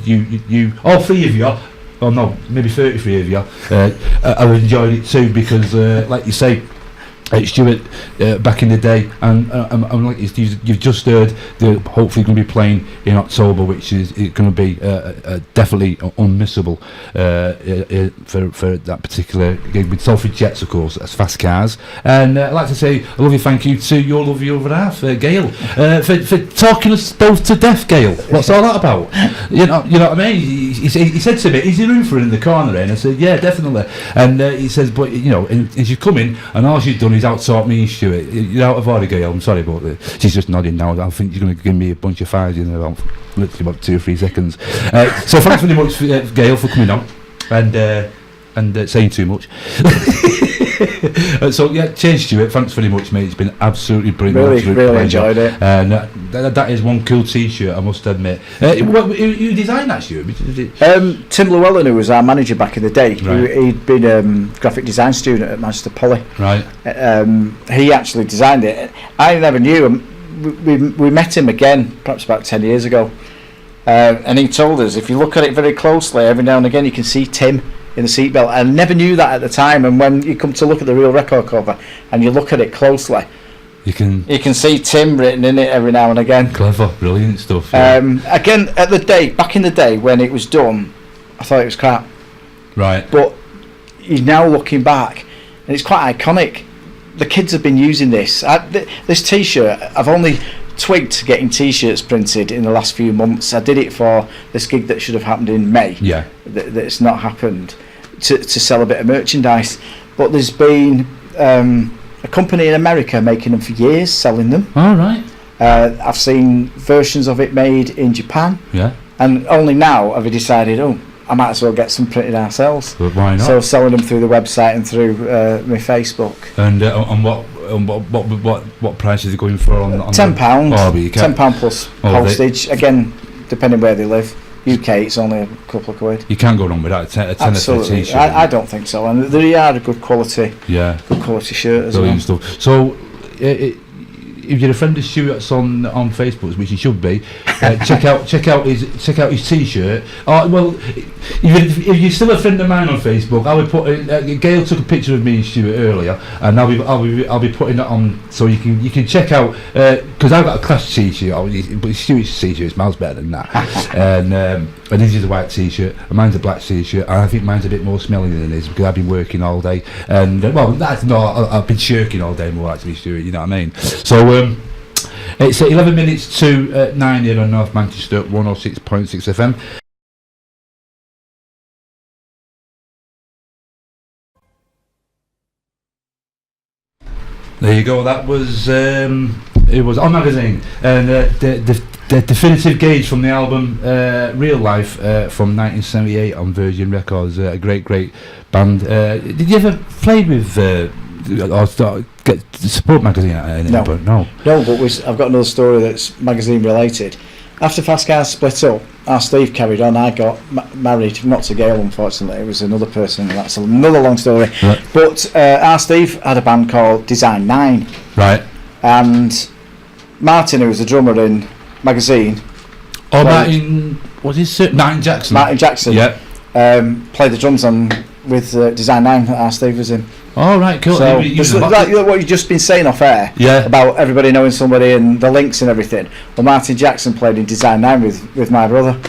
you all three of you, or no, maybe 33 of you, have enjoyed it too, because like you say, Stuart back in the day, and like you've just heard, they're hopefully going to be playing in October, which is going to be definitely unmissable for that particular gig with Salford Jets, of course, as Fast Cars. And I'd like to say a lovely thank you to your lovely other half, Gail, for talking us both to death. Gail, what's all that about? You know what I mean? He said to me, "Is there room for it in the corner?" And I said, "Yeah, definitely." And he says, "But as you come in, and all she's done is out-taught me, Stuart. You're out of order, Gail. I'm sorry, but she's just nodding now. I think you're going to give me a bunch of fires in about 2 or 3 seconds." So thanks very much, Gail, for coming on and saying too much. So yeah, cheers, Stuart. Thanks very much, mate. It's been absolutely brilliant. Really enjoyed it. And that is one cool T-shirt, I must admit. You designed that, Stuart? Tim Llewellyn, who was our manager back in the day, Right. he'd been a graphic design student at Manchester Poly. Right. He actually designed it. I never knew him. We met him again, perhaps about 10 years ago, and he told us, if you look at it very closely, every now and again you can see Tim in the seatbelt. I never knew that at the time, and when you come to look at the real record cover and you look at it closely, you can see Tim written in it every now and again. Clever, brilliant stuff. Yeah. Again, back in the day when it was done, I thought it was crap. Right. But you're now looking back, and it's quite iconic. The kids have been using this. This T-shirt, I've only twigged getting T-shirts printed in the last few months. I did it for this gig that should have happened in May. Yeah. That's not happened, to sell a bit of merchandise. But there's been a company in America making them for years, selling them. All right. I've seen versions of it made in Japan. Yeah. And only now have we decided, I might as well get some printed ourselves. But why not? So selling them through the website and through my Facebook. And what price is it going for on £10. £10 plus postage. Again, depending where they live. UK, it's only a couple of quid. You can't go wrong without a tenner for a T-shirt. I don't think so, and they are a good quality shirt as brilliant well. Stuff. So if you're a friend of Stuart's on Facebook, which you should be, check out his T-shirt. Well, if you're still a friend of mine on Facebook, I would put. Gail took a picture of me and Stuart earlier, and I'll be putting that on, so you can check out, because I've got a Clash T-shirt, but Stuart's T-shirt is miles better than that, and his is a white T-shirt, and mine's a black T-shirt, and I think mine's a bit more smelly than his because I've been working all day, and that's not. I've been shirking all day more actually, Stuart. You know what I mean? So. It's 11 minutes to 9 here on North Manchester 106.6 FM. There you go. That was it was on magazine, and the definitive gauge from the album Real Life from 1978 on Virgin Records. A great band. Did you ever play with? Or get support magazine out of it? No, but I've got another story that's magazine related. After Fast Cars split up, our Steve carried on. I got married, not to Gail, unfortunately. It was another person. That's another long story. Right. But our Steve had a band called Design 9. Right. And Martin, who was the drummer in magazine. Oh, Martin, what's his name? Martin Jackson. Yeah. Played the drums on with Design 9 that our Steve was in. All right, cool. So, what you've just been saying off air about everybody knowing somebody and the links and everything. Well, Martin Jackson played in Design 9 with my brother.